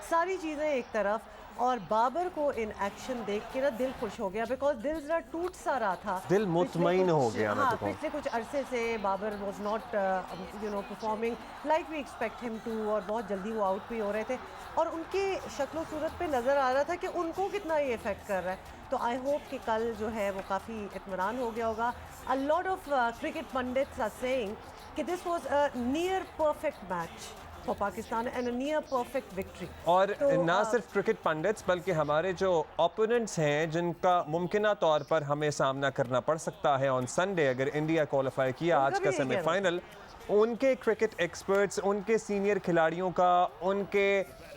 सारी चीज़ें एक तरफ, और बाबर को इन एक्शन देख के ना दिल खुश हो गया, बिकॉज दिल जरा टूट सा रहा था। दिल मुतमईन हो गया। मैं हाँ, तो कहूँ पिछले कुछ अरसे से Babar was not performing like we expect him to, और बहुत जल्दी वो आउट भी हो रहे थे, और उनके शक्लो सूरत पे नज़र आ रहा था कि उनको कितना ये इफेक्ट कर रहा है। तो आई होप कि कल जो है वो काफ़ी इत्मीनान हो गया होगा। A lot of cricket pundits are saying कि this was a near perfect match for Pakistan and a near perfect victory. और तो ना सिर्फ क्रिकेट पंडित्स बल्कि हमारे जो ओपोनेंट्स हैं जिनका मुमकिन तौर पर हमें सामना करना पड़ सकता है ऑन संडे अगर इंडिया क्वालिफाई किया आज का सेमीफाइनल, उनके क्रिकेट एक्सपर्ट्स, उनके सीनियर खिलाड़ियों का, उनके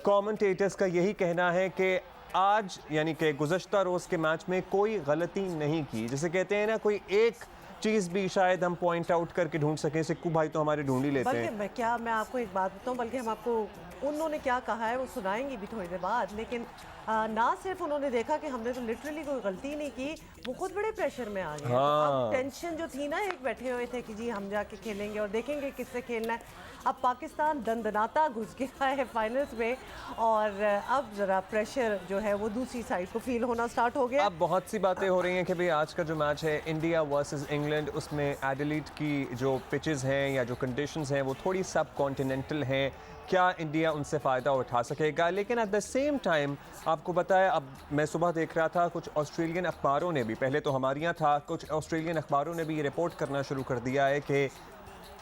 कमेंटेटर्स का यही कहना है कि आज यानी कि गुज़श्ता रोज़ के मैच में कोई गलती नहीं की। जैसे कहते हैं ना, कोई एक चीज़ भी शायद हम पॉइंट आउट करके ढूंढ सकें। सिक्कू भाई तो हमारे ढूंढ ही लेते हैं। मैं आपको एक बात बताऊं, बल्कि हम आपको उन्होंने क्या कहा है वो सुनाएंगे भी थोड़ी देर बाद। लेकिन ना सिर्फ उन्होंने देखा कि हमने तो लिटरली कोई गलती नहीं की, वो खुद बड़े प्रेशर में आ गए। हाँ। अब टेंशन जो थी ना, एक बैठे हुए थे कि जी हम जाके खेलेंगे और देखेंगे किससे खेलना है। अब पाकिस्तान दंदनाता घुस गया है फाइनल्स में, और अब ज़रा प्रेशर जो है वो दूसरी साइड को फील होना स्टार्ट हो गया। अब बहुत सी बातें हो रही हैं कि भाई आज का जो मैच है इंडिया वर्सेस इंग्लैंड, उसमें एडिलेड की जो पिचेस हैं या जो कंडीशंस हैं वो थोड़ी सब कॉन्टिनेंटल हैं। क्या इंडिया उनसे फ़ायदा उठा सकेगा? लेकिन एट द सेम टाइम आपको पता है, अब मैं सुबह देख रहा था कुछ ऑस्ट्रेलियन अखबारों ने भी, पहले तो हमारे यहाँ था, कुछ ऑस्ट्रेलियन अखबारों ने भी ये रिपोर्ट करना शुरू कर दिया है कि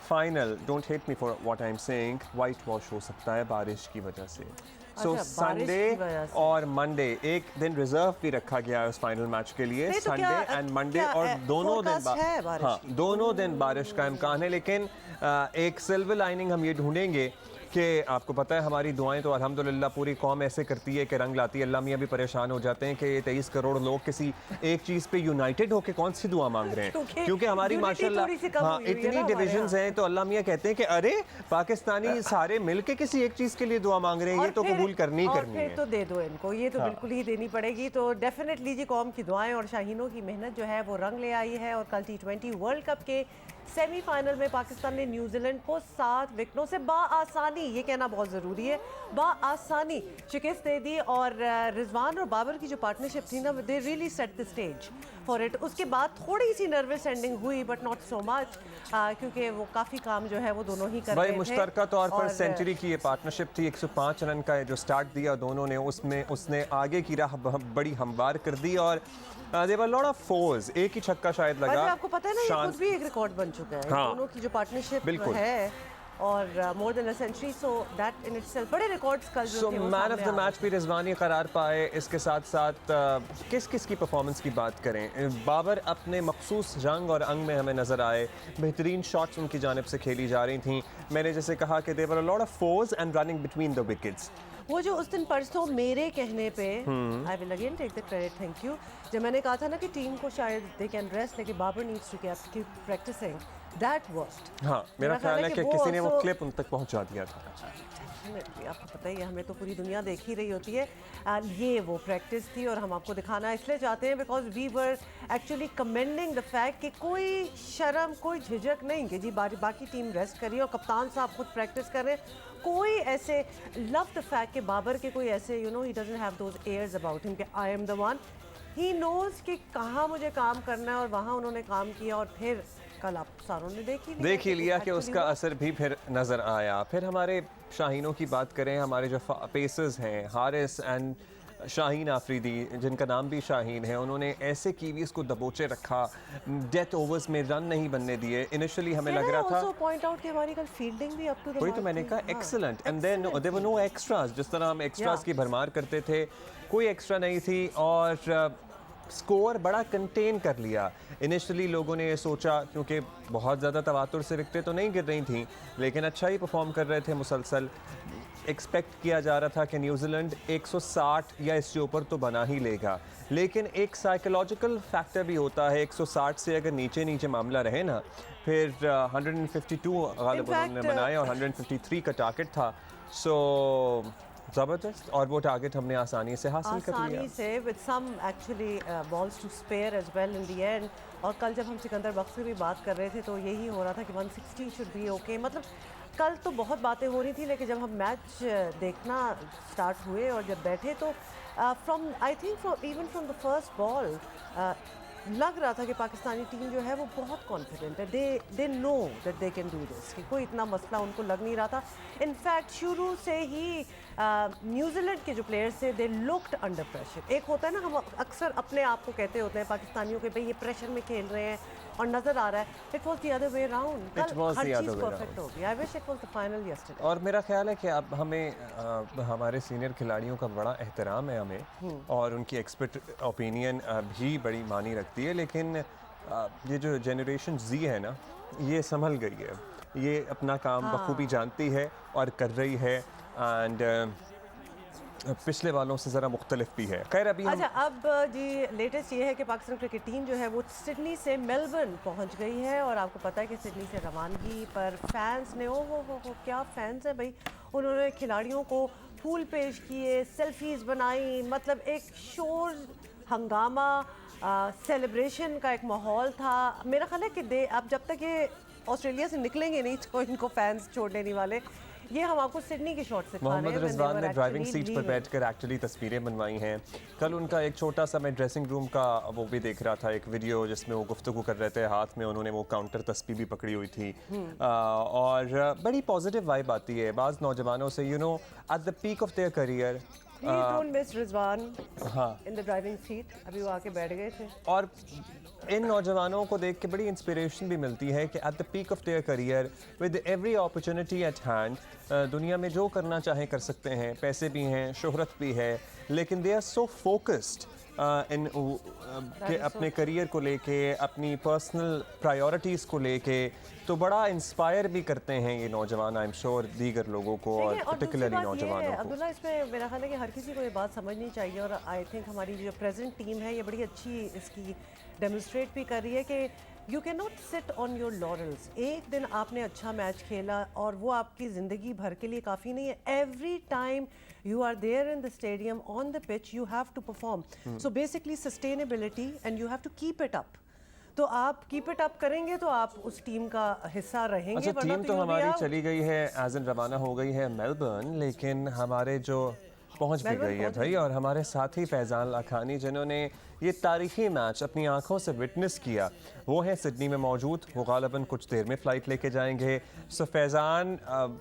final, don't hate me for what I am saying, white wash हो सकता है बारिश की वजह से। सो संडे और मंडे एक दिन रिजर्व भी रखा गया है उस फाइनल मैच के लिए, संडे एंड मंडे, और दोनों दिन बारिश का इम्कान है। लेकिन एक सिल्वर लाइनिंग हम ये ढूंढेंगे कि आपको पता है हमारी दुआएं तो अल्हम्दुलिल्लाह पूरी कौम ऐसे करती है कि रंग लाती है। अल्लाह मियां भी परेशान हो जाते हैं कि ये 23 करोड़ लोग किसी एक चीज़ पे यूनाइटेड होकर कौन सी दुआ मांग रहे हैं, क्योंकि हमारी माशाल्लाह हाँ इतनी डिविजन्स हैं। तो अल्लाह मियां कहते हैं कि अरे पाकिस्तानी सारे मिलके किसी एक चीज़ के लिए दुआ मांग रहे हैं, ये तो कबूल करनी ही करनी है। तो दे दो इनको, ये तो बिल्कुल ही देनी पड़ेगी। तो डेफिनेटली जी कौम की दुआएं और शाहीनों की मेहनत जो है वो रंग ले आई है, और कल T20 वर्ल्ड कप के सेमीफाइनल में पाकिस्तान ने न्यूजीलैंड को 7 विकेटों से बाआसानी, ये कहना बहुत ज़रूरी है, बाआसानी शिकस्त दे दी। और रिजवान और बाबर की जो पार्टनरशिप थी ना, they really set the stage for it. उसके बाद थोड़ी सी नर्वस एंडिंग हुई बट नॉट सो मच, क्योंकि वो काफ़ी काम जो है वो दोनों ही कर रहे थे। मुश्तरका तौर पर सेंचुरी की ये पार्टनरशिप थी, 105 रन का जो स्टार्ट दिया दोनों ने, उसमें उसने आगे की राह बड़ी हमवार कर दी। और there were lot of force, एक ही छक्का शायद लगा। आपको पता है ना, ये खुद भी एक रिकॉर्ड बन चुका है। हाँ। दोनों की जो पार्टनरशिप है, और more than a century, so that in itself बड़े रिकॉर्ड्स कल जो थे वो मैन ऑफ द मैच भी रिजवानी करार पाए। इसके साथ साथ किस किस की परफॉर्मेंस की बात करें, बाबर अपने मखसूस रंग और अंग में हमें नजर आए, बेहतरीन शॉट्स उनकी जानिब से खेली जा रही थी। मैंने जैसे कहा कि there were a lot of force and running between the wickets. वो जो उस दिन परसों मेरे कहने पे, I will again take the credit, thank you, जब मैंने कहा था ना कि टीम को शायद दे कैन रेस्ट, लेकिन Babar needs to keep practising, that worked. हाँ, मेरा ख्याल है कि किसी ने वो क्लिप उन तक पहुंचा दिया था। आपको पता ही है, हमें तो पूरी दुनिया देख ही रही होती है। ये वो प्रैक्टिस थी, और हम आपको दिखाना इसलिए चाहते हैं because we were actually commending the fact कि कोई शर्म, कोई झिझक नहीं कि जी बाकी टीम रेस्ट करी और कप्तान साहब खुद प्रैक्टिस कर रहे हैं। कोई ऐसे लव द फैक्ट कि बाबर के कोई ऐसे ही doesn't have those airs about him कि I am the one, he knows कि कहाँ मुझे काम करना है, और वहाँ उन्होंने काम किया। और फिर कल आप सारों ने देख ही लिया कि उसका असर भी फिर नज़र आया। फिर हमारे शाहीनों की बात करें, हमारे जो पेसर्स हैं हारिस एंड शाहीन आफरीदी, जिनका नाम भी शाहीन है, उन्होंने ऐसे कीवीज़ को दबोचे रखा, डेथ ओवर्स में रन नहीं बनने दिए। इनिशियली हमें लग रहा था, पॉइंट आउट कि हमारी कल फील्डिंग भी अप टू द वही तो मैंने कहा excellent, and then there were no extras. जिस तरह हम एक्स्ट्रास की भरमार करते थे, कोई एक्स्ट्रा नहीं थी, और स्कोर बड़ा कंटेन कर लिया। इनिशियली लोगों ने ये सोचा, क्योंकि बहुत ज़्यादा तवातुर से विकेटें तो नहीं गिर रही थी, लेकिन अच्छा ही परफॉर्म कर रहे थे मुसलसल। एक्सपेक्ट किया जा रहा था कि न्यूजीलैंड 160 या इससे ऊपर तो बना ही लेगा, लेकिन एक साइकोलॉजिकल फैक्टर भी होता है। 160 से अगर नीचे मामला रहे ना, फिर 152 गालिब उन्होंने बनाए और 153 का टारगेट था। सो ज़बरदस्त, और वो टारगेट हमने आसानी से हासिल कर लिया, आसानी से, with some actually balls to spare as well in the end. और कल जब हम सिकंदर बख्श से भी बात कर रहे थे तो यही हो रहा था कि 160 शुड बी ओके। मतलब कल तो बहुत बातें हो रही थी, लेकिन जब हम मैच देखना स्टार्ट हुए और जब बैठे तो from I think from the first ball लग रहा था कि पाकिस्तानी टीम जो है वो बहुत कॉन्फिडेंट है। They know that they can do this, कि कोई इतना मसला उनको लग नहीं रहा था। इनफैक्ट शुरू से ही न्यूजीलैंड के जो प्लेयर्स थे दे लुक्ड अंडर प्रेशर। एक होता है ना, हम अक्सर अपने आप को कहते होते हैं पाकिस्तानियों के, भाई ये प्रेशर में खेल रहे हैं और नजर आ रहा है। It was the other way around. कल हर चीज़ परफेक्ट हो गई। I wish it was the final yesterday. और मेरा ख्याल है कि अब हमें हमारे सीनियर खिलाड़ियों का बड़ा एहतराम है हमें, और उनकी एक्सपर्ट ओपिनियन भी बड़ी मानी रखती है। लेकिन ये जो जनरेशन जी है ना, ये संभल गई है, ये अपना काम बखूबी जानती है और कर रही है, एंड पिछले वालों से ज़रा मुख्तलिफ भी है। खैर अभी अच्छा, अब जी लेटेस्ट ये है कि पाकिस्तान क्रिकेट टीम जो है वो सिडनी से मेलबर्न पहुंच गई है। और आपको पता है कि सिडनी से रवानगी पर फैंस ने हो क्या फैंस हैं भाई, उन्होंने खिलाड़ियों को फूल पेश किए, सेल्फीज बनाई, मतलब एक शोर हंगामा, सेलिब्रेशन का एक माहौल था। मेरा ख्याल है कि अब जब तक ये ऑस्ट्रेलिया से निकलेंगे नहीं तो इनको फैंस छोड़ने नहीं वाले। ये हम आपको सिडनी के शॉट से मोहम्मद रिजवान ने ड्राइविंग सीट पर बैठकर एक्चुअली तस्वीरें बनवाई हैं। कल उनका एक छोटा सा, मैं ड्रेसिंग रूम का वो भी देख रहा था एक वीडियो जिसमें वो गुफ्तगू कर रहे थे, हाथ में उन्होंने वो काउंटर तस्वीर भी पकड़ी हुई थी। और बड़ी पॉजिटिव वाइब आती है बाज़ नौजवानों से, you know at the peak of their career. Please don't miss Rizwan हाँ, in the driving seat। अभी वो आके बैठ गए थे। और इन नौजवानों को देख के बड़ी इंस्पिरेशन भी मिलती है कि at the peak of their career with every opportunity eight hand, दुनिया में जो करना चाहें कर सकते हैं, पैसे भी हैं, शोहरत भी है, लेकिन they are so focused in के अपने करियर को लेके, अपनी पर्सनल प्रायोरिटीज़ को लेके, तो बड़ा इंस्पायर भी करते हैं ये नौजवान, आई एम श्योर दीगर लोगों को, और पर्टिकुलरली नौजवानों को। अब्दुल्ला, इसमें मेरा ख्याल है कि हर किसी को ये बात समझनी चाहिए, और आई थिंक हमारी जो प्रेजेंट टीम है ये बड़ी अच्छी इसकी डेमोन्स्ट्रेट भी कर रही है कि you can not sit on your laurels. एक दिन आपने अच्छा मैच खेला और वो आपकी ज़िंदगी भर के लिए काफ़ी नहीं है। Every time you are there in the stadium on the pitch, you have to perform. So basically sustainability, and you have to keep it up. तो आप कीप इट अप करेंगे तो आप उस टीम का हिस्सा रहेंगे। अच्छा, टीम तो हमारी चली गई है, एज एन रवाना हो गई है मेलबर्न, लेकिन हमारे जो पहुंच भी गई है भाई, और हमारे साथी फैज़ान लाखानी जिन्होंने ये तारीखी मैच अपनी आंखों से विटनेस किया, वो हैं सिडनी में मौजूद। वो गालिबन कुछ देर में फ़्लाइट लेके जाएंगे। सो फैज़ान,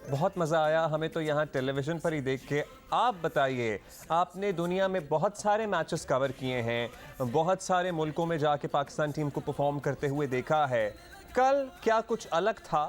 बहुत मज़ा आया हमें तो यहाँ टेलीविज़न पर ही देख के। आप बताइए, आपने दुनिया में बहुत सारे मैचेस कवर किए हैं, बहुत सारे मुल्कों में जाके पाकिस्तान टीम को परफॉर्म करते हुए देखा है, कल क्या कुछ अलग था?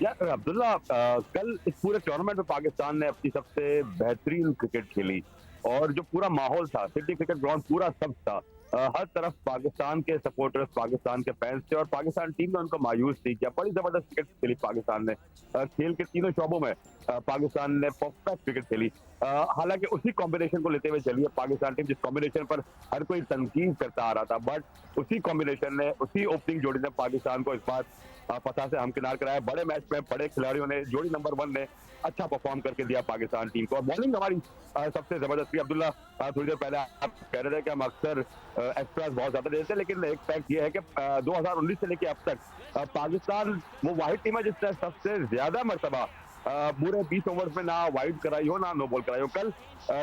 यार अब्दुल्ला, कल इस पूरे टूर्नामेंट में पाकिस्तान ने अपनी सबसे बेहतरीन क्रिकेट खेली, और जो पूरा माहौल था, सिडनी क्रिकेट ग्राउंड पूरा सब था, हर तरफ पाकिस्तान के सपोर्टर्स, पाकिस्तान के फैंस थे, और पाकिस्तान टीम ने उनको मायूस नहीं किया। बड़ी जबरदस्त क्रिकेट खेली पाकिस्तान ने, खेल के तीनों शोबों में पाकिस्तान ने परफेक्ट क्रिकेट खेली। हालांकि उसी कॉम्बिनेशन को लेते हुए चली है पाकिस्तान टीम, जिस कॉम्बिनेशन पर हर कोई तनकीद करता आ रहा था, बट उसी कॉम्बिनेशन ने, उसी ओपनिंग जोड़ी ने पाकिस्तान को इस बार फतह से हमकिनार कराया। बड़े मैच में बड़े खिलाड़ियों ने, जोड़ी नंबर 1 ने अच्छा परफॉर्म करके दिया पाकिस्तान टीम को। और बॉलिंग हमारी सबसे जबरदस्त थी। अब्दुल्ला, थोड़ी देर पहले आप कह रहे थे कि हम अक्सर एक्स्ट्रास बहुत ज्यादा देते हैं, लेकिन एक फैक्ट ये है कि 2019 से लेकर अब तक पाकिस्तान वो वाहिद टीम है जिसने सबसे ज्यादा मरतबा पूरे 20 ओवर्स में ना वाइड कराई हो ना नो बॉल कराई हो। कल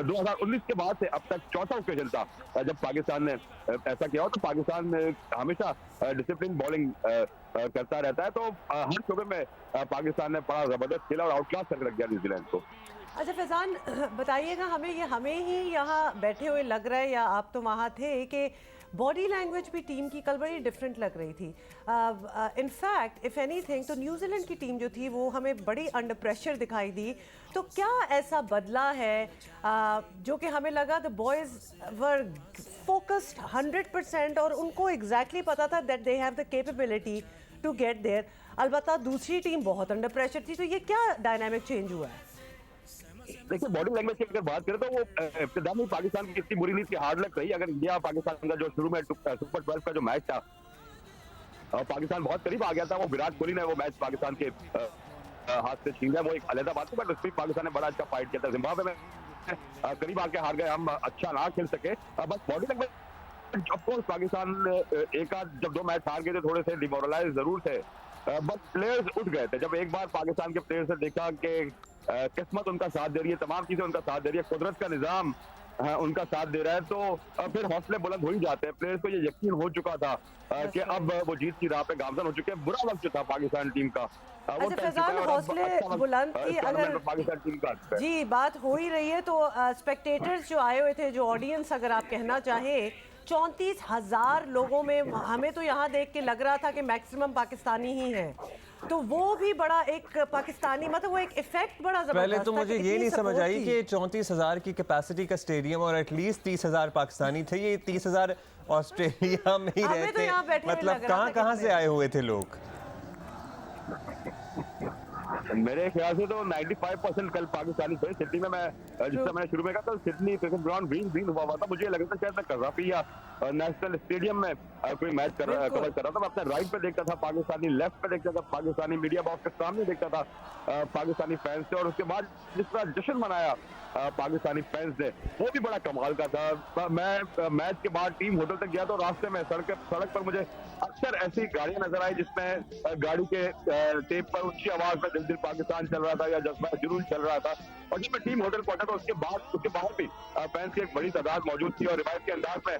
2019 के बाद से अब तक चौथा ओकेजन था जब पाकिस्तान ने ऐसा किया हो। तो पाकिस्तान हमेशा डिसिप्लिन बॉलिंग करता रहता है, तो हर शोबे में पाकिस्तान ने बड़ा जबरदस्त खेला और आउटक्लास करके रख दिया न्यूजीलैंड को। अच्छा फैजान, बताइएगा हमें ही यहाँ बैठे हुए लग रहा है, या आप तो वहाँ थे, कि बॉडी लैंग्वेज भी टीम की कल बड़ी डिफरेंट लग रही थी। इनफैक्ट इफ़ एनीथिंग तो न्यूजीलैंड की टीम जो थी वो हमें बड़ी अंडर प्रेशर दिखाई दी। तो क्या ऐसा बदला है जो कि हमें लगा द बॉयज़ वर फोकस्ड 100% और उनको एग्जैक्टली पता था that they have the capability to get there. अलबत्ता दूसरी टीम बहुत अंडर प्रेशर थी। तो ये क्या डायनामिक चेंज हुआ है? देखिए, बॉडी लैंग्वेज की अगर बात करें तो वो इब्तिदा में पाकिस्तान की इतनी बुरी नहीं थी, हार्ड लक रही। अगर इंडिया पाकिस्तान का जो शुरू में सुपर 12 का जो मैच था, पाकिस्तान बहुत करीब आ गया था। वो विराट कोहली ने वो मैच पाकिस्तान के हाथ से छीन लिया, वो एक अलग बात थी, बट उसमें पाकिस्तान ने बड़ा अच्छा फाइट किया था। जिम्बाब्वे में करीब आके हार गए, हम अच्छा ना खेल सके। बस बॉडी लैंग्वेज ऑफकोर्स पाकिस्तान एक आध जब 2 मैच हार गए थे, थोड़े से डिमोरलाइज जरूर थे, बट प्लेयर्स उठ गए थे जब एक बार पाकिस्तान के प्लेयर्स ने देखा कि किस्मत उनका साथ दे रही है, तमाम चीजें उनका साथ दे रही है, कुदरत का निजाम उनका साथ दे रहा है, तो फिर हौसले बुलंद हो ही जाते हैं। प्लेयर्स को ये यकीन हो चुका था कि अब वो जीत की राह पे गामजन हो चुके हैं। बुरा वक्त जो था पाकिस्तान टीम का वो अच्छा टल चुका है फैजान, और अब हौसले अच्छा वक्त, बुलंद की इस टूर्नामेंट अगर में पाकिस्तान टीम का आता है। जी बात हो ही रही है तो स्पेक्टेटर्स जो आए हुए थे, जो ऑडियंस अगर आप कहना चाहें, 34,000 लोगों में हमें तो यहाँ देख के लग रहा था कि मैक्सिमम पाकिस्तानी ही हैं, तो वो भी बड़ा एक पाकिस्तानी, मतलब वो एक इफेक्ट बड़ा जबरदस्त पहले तो था मुझे कि ये इतनी नहीं समझ support आई थी। कि 34,000 की कैपेसिटी का स्टेडियम और एटलीस्ट 30,000 पाकिस्तानी थे, ये 30,000 ऑस्ट्रेलिया में ही हमें तो रहते, यहाँ बैठे हुए मतलब लग रहा कहाँ था कहाँ कि से आए हुए थे लोग? मेरे ख्याल से तो 95% कल पाकिस्तानी थे सिडनी में। मैं जिस समय मैंने शुरू में कहा था सिडनी क्रिकेट ग्राउंड ग्रीन हुआ था, मुझे लग रहा था शायद मैं कज़ाफी या नेशनल स्टेडियम में कोई मैच कवर कर रहा था। मैं अपने राइट पे देखता था पाकिस्तानी, लेफ्ट पे देखता था पाकिस्तानी, मीडिया बॉक्स के सामने देखता था पाकिस्तानी फैंस थे, और उसके बाद जिस तरह जश्न मनाया पाकिस्तानी फैंस ने वो भी बड़ा कमाल का था। मैं मैच के बाद टीम होटल तक गया तो रास्ते में सड़क पर मुझे अक्सर ऐसी गाड़ियां नजर आई जिसमें गाड़ी के टेप पर ऊंची आवाज में दिल दिल पाकिस्तान चल रहा था या जज्बा जुनून चल रहा था। और जब मैं टीम होटल पहुंचा तो उसके बाहर भी फैंस की एक बड़ी तादाद मौजूद थी और रिवायत के अंदाज में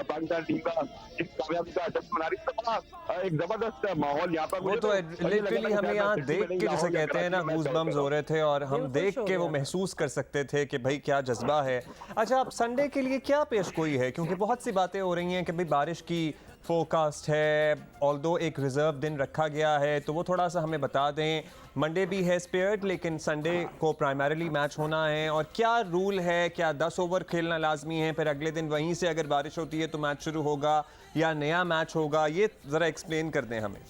पाकिस्तान टीम का इस कामयाबी का जश्न मना रही थी। तो बड़ा एक जबरदस्त माहौल यहाँ पर वो तो लिटरली हमें यहाँ देख के जैसे कहते हैं ना गूज बम्स हो रहे थे और हम बिल्कुल देख हो के वो गया। महसूस कर सकते थे कि भाई क्या जज्बा है। अच्छा, अब संडे के लिए क्या पेशगोई है, क्योंकि बहुत सी बातें हो रही हैं कि भाई बारिश की फोरकास्ट है, ऑल्दो एक रिजर्व दिन रखा गया है, तो वो थोड़ा सा हमें बता दें। मंडे भी है स्पेयर्ड, लेकिन संडे को प्राइमरीली मैच होना है, और क्या रूल है, क्या 10 ओवर खेलना लाजमी है, फिर अगले दिन वहीं से अगर बारिश होती है तो मैच शुरू होगा या नया मैच होगा, ये ज़रा एक्सप्लेन कर दें हमें।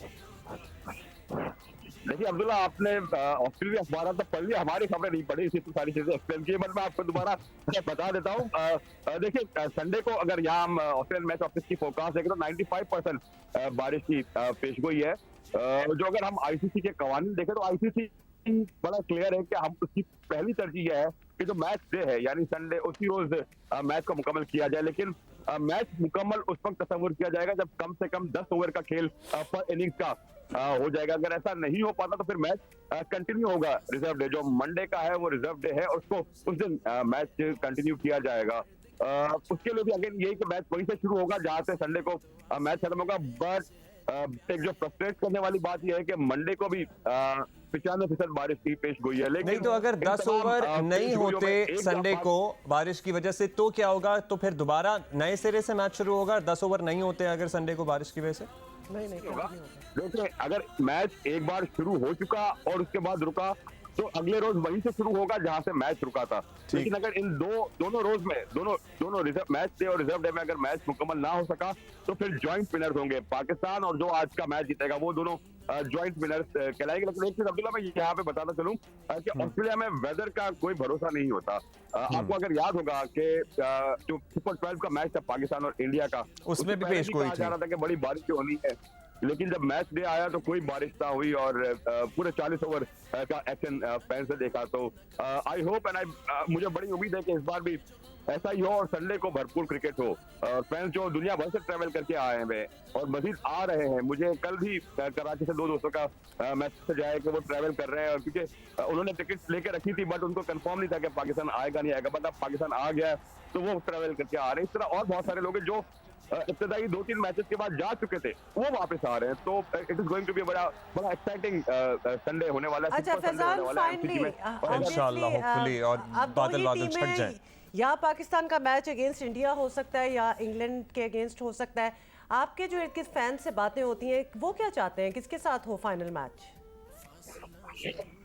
देखिए अब्दुल्ला, आपने ऑस्ट्रेलिया अखबार तक पढ़ लिया, हमारी खबरें नहीं पढ़ी, इसी तो सारी चीजें एक्सप्लेन की, बट मैं आपको दोबारा बता देता हूँ। देखिए संडे को अगर यहाँ हम ऑस्ट्रेलियन मैच ऑफिस की फोरकास्ट देखें तो 95% बारिश की पेशगोई है। जो अगर हम आईसीसी के कवानीन देखें तो आईसीसी बड़ा क्लियर है कि हम उसकी पहली तरजीह यह है कि जो मैच डे है यानी संडे उसी रोज मैच को मुकम्मल किया जाए, लेकिन मैच मुकम्मल उस वक्त तस्वुर किया जाएगा जब कम से कम 10 ओवर का खेल पर इनिंग्स का हो जाएगा। अगर ऐसा नहीं हो पाता तो फिर मैच कंटिन्यू होगा। रिजर्व डे जो मंडे का है वो रिजर्व डे है, उसको उस दिन मैच कंटिन्यू किया जाएगा। उसके लिए भी अगेन यही कि मैच वहीं से शुरू होगा जहां से संडे को मैच खत्म होगा। बट एक जो फ्रस्ट्रेट करने वाली बात यह है कि मंडे को भी 95% बारिश की पेशगोई है, लेकिन नहीं तो अगर 10 ओवर नहीं होते संडे को बारिश की वजह से तो क्या होगा? तो फिर दोबारा नए सिरे से मैच शुरू होगा। 10 ओवर नहीं होते अगर संडे को बारिश की वजह से नहीं होगा। देखिए अगर मैच एक बार शुरू हो चुका और उसके बाद रुका तो अगले रोज वहीं से शुरू होगा जहां से मैच रुका था। लेकिन अगर इन दोनों रोज में दोनों रिजर्व मैच डे और रिजर्व डे में अगर मैच मुकम्मल ना हो सका तो फिर ज्वाइंट विनर्स होंगे पाकिस्तान, और जो आज का मैच जीतेगा वो दोनों ज्वाइंट विनर्स कहलाएंगे। लेकिन एक चीज अब्दुल्ला मैं यहाँ पे बताना चलूं कि ऑस्ट्रेलिया में वेदर का कोई भरोसा नहीं होता। आपको अगर याद होगा कि जो सुपर 12 का मैच था पाकिस्तान और इंडिया का, उसमें भी पेशगोई थी, जा रहा था कि बड़ी बारिश होनी है, लेकिन जब मैच डे आया तो कोई बारिश ना हुई और पूरे 40 ओवर का एक्शन फैंस ने देखा। तो आई होप एंड मुझे बड़ी उम्मीद है कि इस बार भी ऐसा ही हो और संडे को भरपूर क्रिकेट हो। फैंस जो दुनिया भर से ट्रैवल करके आए हैं और मजीद आ रहे हैं, मुझे कल भी कराची से 2 दोस्तों का मैसेज आया कि वो ट्रैवल कर रहे हैं, और क्योंकि उन्होंने टिकट लेके रखी थी बट उनको कंफर्म नहीं था कि पाकिस्तान आएगा नहीं आएगा, बट अब पाकिस्तान आ गया तो वो ट्रैवल करके आ रहे हैं। इस तरह और बहुत सारे लोग हैं जो इब्तदाई 2-3 मैचेस के बाद जा चुके थे वो वापस आ रहे हैं। तो it is going to be बड़ा एक्साइटिंग संडे होने वाला है। अच्छा फैजान, फाइनली इंशाल्लाह होपफुली और बादल बादल छट जाए। या पाकिस्तान का मैच अगेंस्ट इंडिया हो सकता है या इंग्लैंड के अगेंस्ट हो सकता है। आपके जो इर्द गिर्द फैन से बातें होती हैं वो क्या चाहते हैं, किसके साथ हो फाइनल मैच?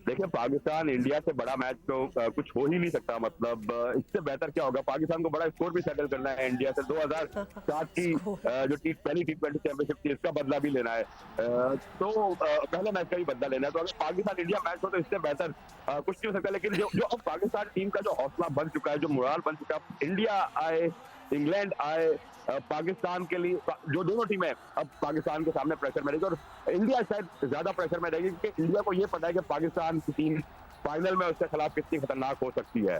देखिए पाकिस्तान इंडिया से बड़ा मैच तो कुछ हो ही नहीं सकता। मतलब इससे बेहतर क्या होगा? पाकिस्तान को बड़ा स्कोर भी सेटल करना है इंडिया से। 2007 की जो पहली T20 चैंपियनशिप थी इसका बदला भी लेना है, तो पहले मैच का भी बदला लेना है। तो अगर पाकिस्तान इंडिया मैच हो तो इससे बेहतर कुछ नहीं हो सकता। लेकिन जो अब पाकिस्तान टीम का जो हौसला बन चुका है, जो मोराल बन चुका है, इंडिया आए इंग्लैंड आए, पाकिस्तान के लिए जो दोनों टीमें अब पाकिस्तान के सामने प्रेशर में रहेगी, और इंडिया शायद ज्यादा प्रेशर में रहेगी क्योंकि इंडिया को ये पता है कि पाकिस्तान की टीम फाइनल में उसके खिलाफ कितनी खतरनाक हो सकती है।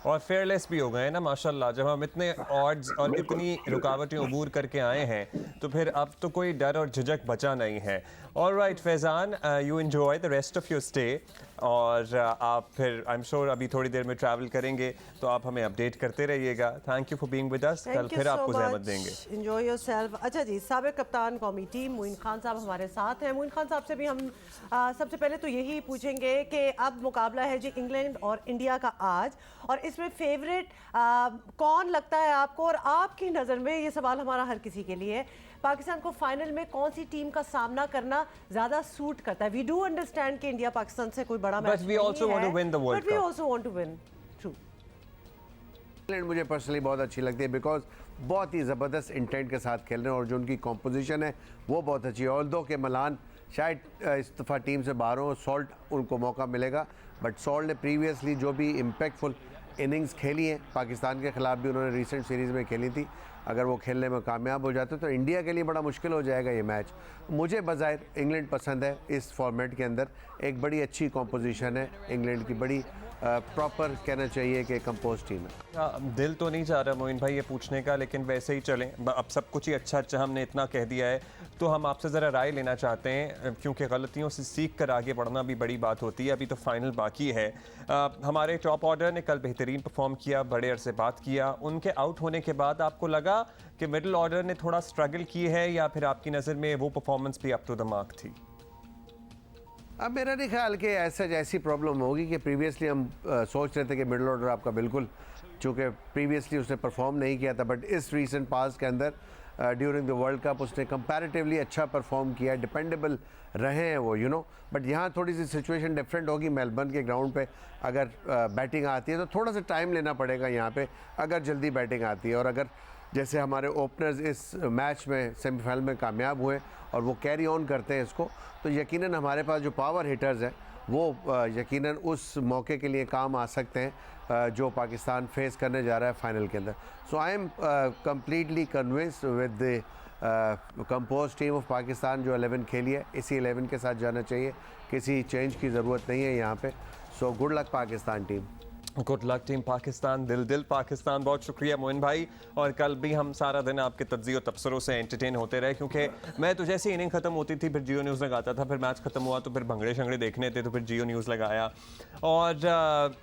और फेयरलेस भी हो गए ना माशाल्लाह। जब हम इतने ऑड्स और इतनी रुकावटें अबूर करके आए हैं तो फिर अब तो कोई डर और झिझक बचा नहीं है। Alright Faizan, you enjoy the rest of your stay और आप फिर आई एम श्योर अभी थोड़ी देर में ट्रैवल करेंगे तो आप हमें अपडेट करते रहिएगा। Thank you for being with us. कल फिर आपको ज़हमत देंगे। Enjoy yourself. अच्छा जी, साबिक कप्तान कौमी टीम मोइन खान साहब हमारे साथ हैं। मोइन खान साहब से भी हम सबसे पहले तो यही पूछेंगे कि अब मुकाबला है जी इंग्लैंड और इंडिया का आज, और इसमें फेवरेट कौन लगता है आपको, और आपकी नज़र में ये सवाल हमारा हर किसी के लिए है, पाकिस्तान को फाइनल में कौन सी टीम का सामना करना ज्यादा सूट करता है? वी डू अंडरस्टैंड कि इंडिया पाकिस्तान से कोई बड़ा match But we also want to win the World but we Cup. Also want to win. True. England मुझे पर्सनली बहुत अच्छी लगती है बिकॉज बहुत ही ज़बरदस्त इंटेंट के साथ खेल रहे हैं और जो उनकी कॉम्पोजिशन है वो बहुत अच्छी है। ऑल्दो के मलान शायद इस दफ़ा टीम से बाहर हो, सॉल्ट उनको मौका मिलेगा, बट सॉल्ट ने प्रीवियसली जो भी इम्पैक्टफुल इनिंग्स खेली हैं पाकिस्तान के ख़िलाफ़ भी उन्होंने रिसेंट सीरीज़ में खेली थी, अगर वो खेलने में कामयाब हो जाते तो इंडिया के लिए बड़ा मुश्किल हो जाएगा ये मैच। मुझे बज़ाहिर इंग्लैंड पसंद है इस फॉर्मेट के अंदर, एक बड़ी अच्छी कॉम्पोजिशन है इंग्लैंड की, बड़ी प्रॉपर कहना चाहिए कि कंपोज टीम है। दिल तो नहीं चाह रहा मोइन भाई ये पूछने का, लेकिन वैसे ही चलें। अब सब कुछ ही अच्छा अच्छा हमने इतना कह दिया है तो हम आपसे ज़रा राय लेना चाहते हैं, क्योंकि गलतियों से सीख कर आगे बढ़ना भी बड़ी बात होती है। अभी तो फाइनल बाकी है। हमारे टॉप ऑर्डर ने कल बेहतरीन परफॉर्म किया, बड़े अरसे बात किया। उनके आउट होने के बाद आपको लगा कि मिडिल ऑर्डर ने थोड़ा स्ट्रगल की है, या फिर आपकी नज़र में वो परफॉर्मेंस भी अप टू द मार्क थी? अब मेरा नहीं ख्याल कि ऐसी प्रॉब्लम होगी कि प्रीवियसली हम सोच रहे थे कि मिडिल ऑर्डर आपका बिल्कुल, चूँकि प्रीवियसली उसने परफॉर्म नहीं किया था, बट इस रीसेंट पास के अंदर ड्यूरिंग द वर्ल्ड कप उसने कंपैरेटिवली अच्छा परफॉर्म किया, डिपेंडेबल रहे हैं वो, बट यहाँ थोड़ी सी सिचुएशन डिफरेंट होगी। मेलबर्न के ग्राउंड पे अगर बैटिंग आती है तो थोड़ा सा टाइम लेना पड़ेगा यहाँ पे, अगर जल्दी बैटिंग आती है। और अगर जैसे हमारे ओपनर्स इस मैच में सेमीफाइनल में कामयाब हुए और वो कैरी ऑन करते हैं इसको, तो यकीनन हमारे पास जो पावर हिटर्स हैं वो यकीनन उस मौके के लिए काम आ सकते हैं जो पाकिस्तान फेस करने जा रहा है फाइनल के अंदर। So I am completely convinced with the compose team of Pakistan. जो 11 खेली है इसी 11 के साथ जाना चाहिए, किसी चेंज की ज़रूरत नहीं है यहाँ पे। So good luck Pakistan team. Good luck team Pakistan, दिल पाकिस्तान। बहुत शुक्रिया मोइन भाई, और कल भी हम सारा दिन आपके तज्ज़ियो तबसरों से एंटरटेन होते रहे, क्योंकि मैं तो जैसे इनिंग ख़त्म होती थी फिर जियो न्यूज़ लगाता था, फिर मैच ख़त्म हुआ तो फिर भंगड़े शंगड़े देखने थे तो फिर जियो न्यूज़ लगाया। और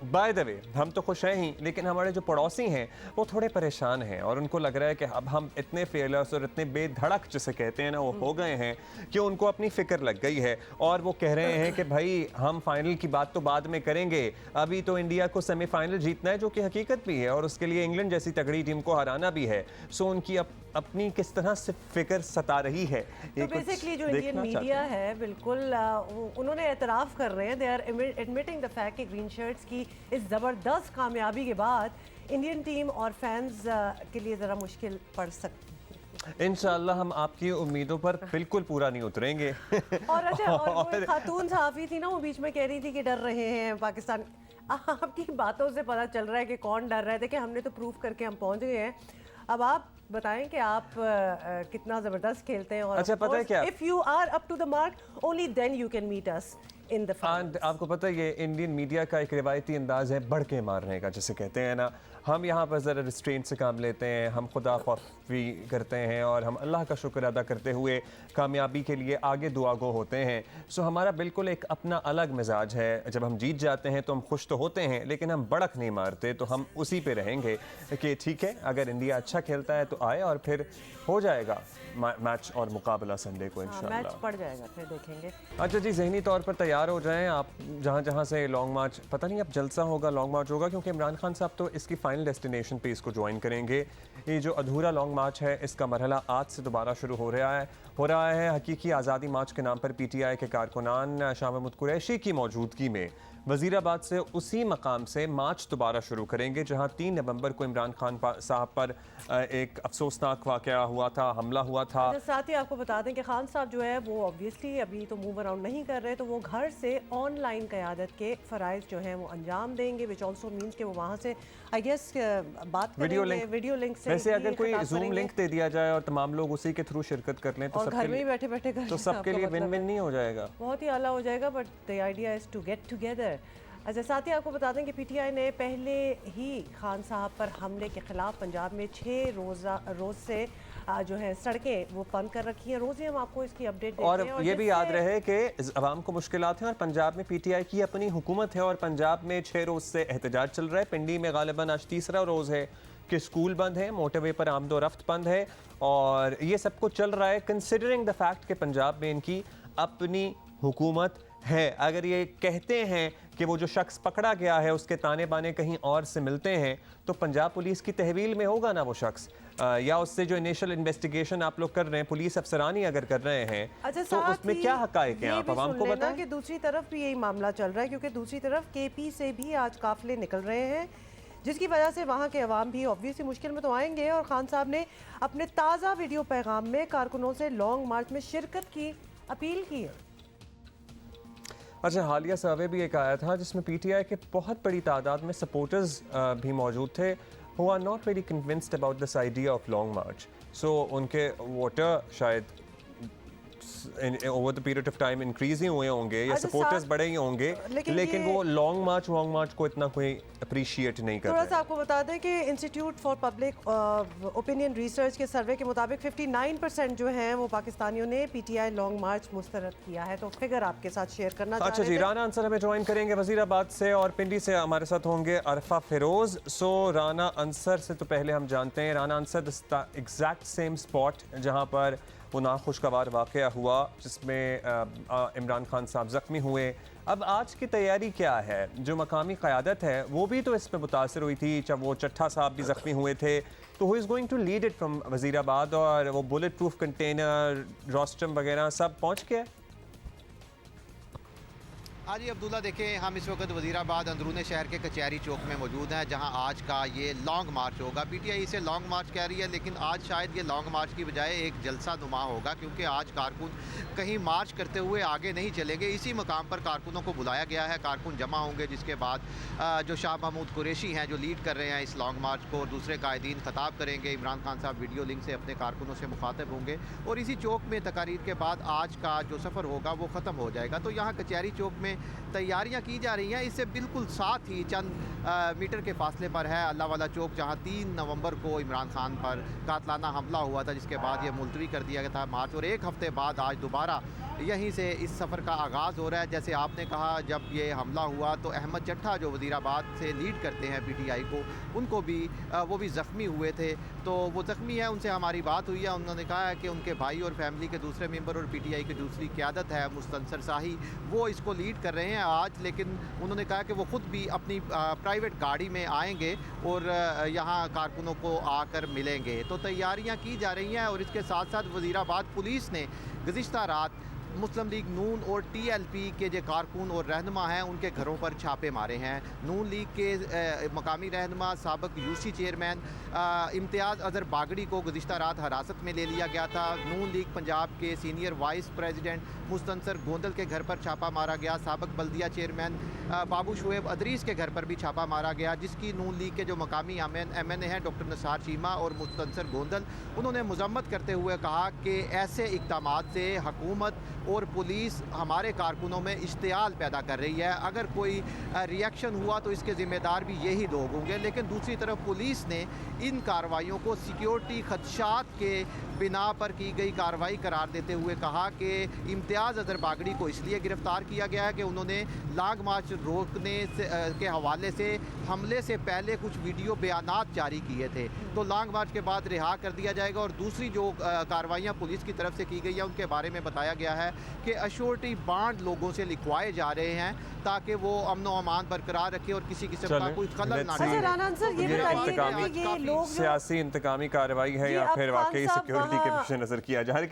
बाय द वे हम तो खुश हैं ही, लेकिन हमारे जो पड़ोसी हैं वो थोड़े परेशान हैं, और उनको लग रहा है कि अब हम इतने फेयरलेस और इतने बेधड़क जिसे कहते हैं ना वो हो गए हैं कि उनको अपनी फ़िक्र लग गई है, और वो कह रहे हैं कि भाई हम फाइनल की बात तो बाद में करेंगे, अभी तो इंडिया को सेमीफाइनल जीतना है, जो कि हकीकत भी है, और उसके लिए इंग्लैंड जैसी तगड़ी टीम को हराना भी है। सो उनकी अपनी किस तरह से फिक्र सता रही है। तो बेसिकली जो इंडियन मीडिया है बिल्कुल उन्होंने एतराफ़ कर रहे हैं, they are admitting the fact कि ग्रीन शर्ट्स की इस ज़बरदस्त कामयाबी के बाद इंडियन टीम और फैंस के लिए ज़रा मुश्किल पड़ सकती है। इंशाल्लाह हम आपकी उम्मीदों पर बिल्कुल पूरा नहीं उतरेंगे। और अच्छा, और वो एक खातून सहाफ़ी थी ना, वो बीच में कह रही थी कि डर रहे हैं पाकिस्तान। आपकी बातों से पता चल रहा है कि कौन डर रहे थे, कि हमने तो प्रूफ करके हम पहुंच गए हैं। अब आप बताएं कि आप कितना ज़बरदस्त खेलते हैं, और अच्छा पता है क्या, if you are up to the mark only then you can meet us in the final. आपको पता है ये इंडियन मीडिया का एक रिवायती अंदाज है बढ़ के मारने का, जिसे कहते हैं ना। हम यहाँ पर ज़रा रिस्ट्रेंट से काम लेते हैं, हम खुदा खौफी करते हैं, और हम अल्लाह का शुक्र अदा करते हुए कामयाबी के लिए आगे दुआ गो होते हैं। सो हमारा बिल्कुल एक अपना अलग मिजाज है। जब हम जीत जाते हैं तो हम खुश तो होते हैं, लेकिन हम बड़क नहीं मारते, तो हम उसी पे रहेंगे कि ठीक है अगर इंडिया अच्छा खेलता है तो आए, और फिर हो जाएगा मैच और मुकाबला संडे को इंशाल्लाह। मैच पड़ जाएगा, फिर देखेंगे। अच्छा जी, ज़हनी तौर पर तैयार हो जाएं आप, जहाँ जहाँ से लॉन्ग मार्च, पता नहीं अब जलसा होगा लॉन्ग मार्च होगा, क्योंकि इमरान खान साहब तो इसकी फाइनल डेस्टिनेशन पे इसको ज्वाइन करेंगे। ये जो अधूरा लॉन्ग मार्च है इसका मरहला आज से दोबारा शुरू हो रहा है। हकीकी आज़ादी मार्च के नाम पर PTI के कारकुनान शाह महमूद कुरैशी की मौजूदगी में वज़ीराबाद से उसी मकाम से मार्च दोबारा शुरू करेंगे, जहां 3 नवंबर को इमरान खान साहब पर एक अफसोसनाक वाक़या हुआ था, हमला हुआ था। साथ ही आपको बता दें कि खान साहब जो है वो ऑब्वियसली अभी तो मूव अराउंड नहीं कर रहे, तो वो घर से ऑनलाइन क़यादत के फ़राइज़ जो हैं वो अंजाम देंगे, विच ऑल्सो मीन्स कि वो वहाँ से आई गेस बात करेंगे वीडियो लिंक से। वैसे अगर कोई जूम लिंक दे दिया जाए और तमाम लोग उसी के थ्रू शिरकत कर लें तो और घर में ही बैठे बैठे तो सबके लिए विन विन नहीं हो जाएगा, बहुत ही आला हो जाएगा। But the idea is to get together. अच्छा, साथ ही आपको बता दें कि PTI ने पहले ही खान साहब पर हमले के ख़िलाफ़ पंजाब में 6 रोज़ से जो है सड़कें वो बंद कर रखी हैं। रोज़ ही हम आपको इसकी अपडेट देते और हैं। ये भी याद रहे कि अवाम को मुश्किलात हैं और पंजाब में पीटीआई की अपनी हुकूमत है और पंजाब में 6 रोज़ से एहतजाज चल रहा है। पिंडी में गालिबन आज तीसरा रोज़ है कि स्कूल बंद है, मोटरवे पर आमदो रफ्त बंद है और ये सब कुछ चल रहा है कंसिडरिंग द फैक्ट कि पंजाब में इनकी अपनी हुकूमत है। अगर ये कहते हैं कि वो जो शख्स पकड़ा गया है उसके ताने बाने कहीं और से मिलते हैं तो पंजाब पुलिस की तहवील में होगा ना वो शख्स, या उससे जो इनिशियल इन्वेस्टिगेशन आप लोग कर रहे हैं, पुलिस अफसरानी अगर कर रहे हैं अच्छा, तो उसमें क्या हकायक हैं आप आवाम को बताएं। कि दूसरी तरफ भी यही मामला चल रहा है क्योंकि दूसरी तरफ केपी से भी आज काफिले निकल रहे हैं जिसकी वजह से वहाँ के अवाम भी ऑब्वियसली मुश्किल में तो आएंगे। और खान साहब ने अपने ताज़ा वीडियो पैगाम में कारकुनों से लॉन्ग मार्च में शिरकत की अपील की है। अच्छा, हालिया सर्वे भी एक आया था जिसमें पीटीआई के बहुत बड़ी तादाद में सपोर्टर्स भी मौजूद थे who are not very convinced about this idea of long march. So उनके वोटर शायद over the period of time increase ही हुए होंगे या अच्छा, सपोर्टर्स बड़े ही होंगे, लेकिन वो लॉन्ग मार्च को इतना कोई अप्रिशिएट नहीं कर थोड़ा रहे। सा आपको बता दें कि institute for public opinion research के सर्वे के मुताबिक 59% जो हैं वो पाकिस्तानियों ने पीटीआई लॉन्ग मार्च मुस्तरद किया है। तो फिगर आपके साथ शेयर करना चाह अच्छा रहे जी, थे। राना अंसर हमें ज्वाइन करेंगे वजीराबाद से और पिंडी से हमारे साथ होंगे अरफा फिरोज। सो राना अंसर से तो पहले हम जानते हैं, Rana Ansar exact same spot जहां पर वो नाखुशगवार वाक़या हुआ जिसमें इमरान खान साहब ज़ख्मी हुए। अब आज की तैयारी क्या है? जो मकामी क़यादत है वो भी तो इसमें मुतासर हुई थी, जब वो चट्ठा साहब भी ज़ख्मी हुए थे, तो who is going to lead it from Wazirabad? और वो बुलेट प्रूफ कंटेनर, रोस्टम वगैरह सब पहुँच गया? हाँ जी अब्दुल्ला, देखें हम इस वक्त वज़ीराबाद अंदरूनी शहर के कचहरी चौक में मौजूद हैं जहां आज का ये लॉन्ग मार्च होगा। पीटीआई इसे लॉन्ग मार्च कह रही है लेकिन आज शायद ये लॉन्ग मार्च की बजाय एक जलसा नुमा होगा क्योंकि आज कारकुन कहीं मार्च करते हुए आगे नहीं चलेंगे। इसी मकाम पर कारकुनों को बुलाया गया है, कारकुन जमा होंगे जिसके बाद जो शाह महमूद कुरैशी हैं जो लीड कर रहे हैं इस लॉन्ग मार्च को और दूसरे कायदीन खिताब करेंगे। इमरान खान साहब वीडियो लिंक से अपने कारकुनों से मुखातिब होंगे और इसी चौक में तकारीर के बाद आज का जो सफ़र होगा वो ख़त्म हो जाएगा। तो यहाँ कचहरी चौक में तैयारियां की जा रही हैं। इससे बिल्कुल साथ ही चंद मीटर के फासले पर है अल्लाह वाला चौक जहां 3 नवंबर को इमरान खान पर कातलाना हमला हुआ था जिसके बाद ये मुलतवी कर दिया गया था मार्च, और एक हफ्ते बाद आज दोबारा यहीं से इस सफ़र का आगाज़ हो रहा है। जैसे आपने कहा, जब ये हमला हुआ तो अहमद चट्ठा जो वज़ीराबाद से लीड करते हैं पीटीआई को, उनको भी वो भी ज़ख्मी हुए थे। तो वो ज़ख्मी है, उनसे हमारी बात हुई है। उन्होंने कहा है कि उनके भाई और फैमिली के दूसरे मेंबर और पीटीआई की दूसरी क़यादत है मुस्तनसर शाही, वो इसको लीड कर रहे हैं आज। लेकिन उन्होंने कहा कि वो ख़ुद भी अपनी प्राइवेट गाड़ी में आएंगे और यहाँ कारकुनों को आकर मिलेंगे। तो तैयारियाँ की जा रही हैं और इसके साथ साथ वज़ीराबाद पुलिस ने गुज़िश्ता रात मुस्लिम लीग नून और टीएलपी के जो कारकुन और रहनुमा हैं उनके घरों पर छापे मारे हैं। नून लीग के मकामी रहनुमा साबिक यूसी चेयरमैन इम्तियाज़ अज़हर बागड़ी को गुज़िश्ता रात हिरासत में ले लिया गया था। नून लीग पंजाब के senior vice president Mustansar Gondal के घर पर छापा मारा गया। साबिक बल्दिया चेयरमैन बाबू शुएब अदरीस के घर पर भी छापा मारा गया, जिसकी नून लीग के जो मकामी MNA हैं डॉक्टर नसार चीमा और मुस्तनसर गोंदल, उन्होंने मजम्मत करते हुए कहा कि ऐसे इक़दामात से हुकूमत और पुलिस हमारे कारकुनों में इश्तियाल पैदा कर रही है। अगर कोई रिएक्शन हुआ तो इसके ज़िम्मेदार भी यही लोग होंगे। लेकिन दूसरी तरफ पुलिस ने इन कार्रवाइयों को सिक्योरिटी खदशात के बिना पर की गई कार्रवाई करार देते हुए कहा कि इम्तियाज़ अज़हर बागड़ी को इसलिए गिरफ़्तार किया गया है कि उन्होंने लॉन्ग मार्च रोकने से के हवाले से हमले से पहले कुछ वीडियो बयानात जारी किए थे। तो लॉन्ग मार्च के बाद रिहा कर दिया जाएगा। और दूसरी जो कार्रवाइयाँ पुलिस की तरफ से की गई है उनके बारे में बताया गया है कि अश्योरिटी बांड लोगों से लिखवाए जा रहे हैं ताकि वो अमन व अमान बरकरार रखे और किसी किस्म का कोई खलल ना अच्छा राना अंसर, ये बताइए कि ये लोग सियासी इंतकामी कार्रवाई है या फिर वाकई सिक्योरिटी के पीछे नजर किया जा रहा है?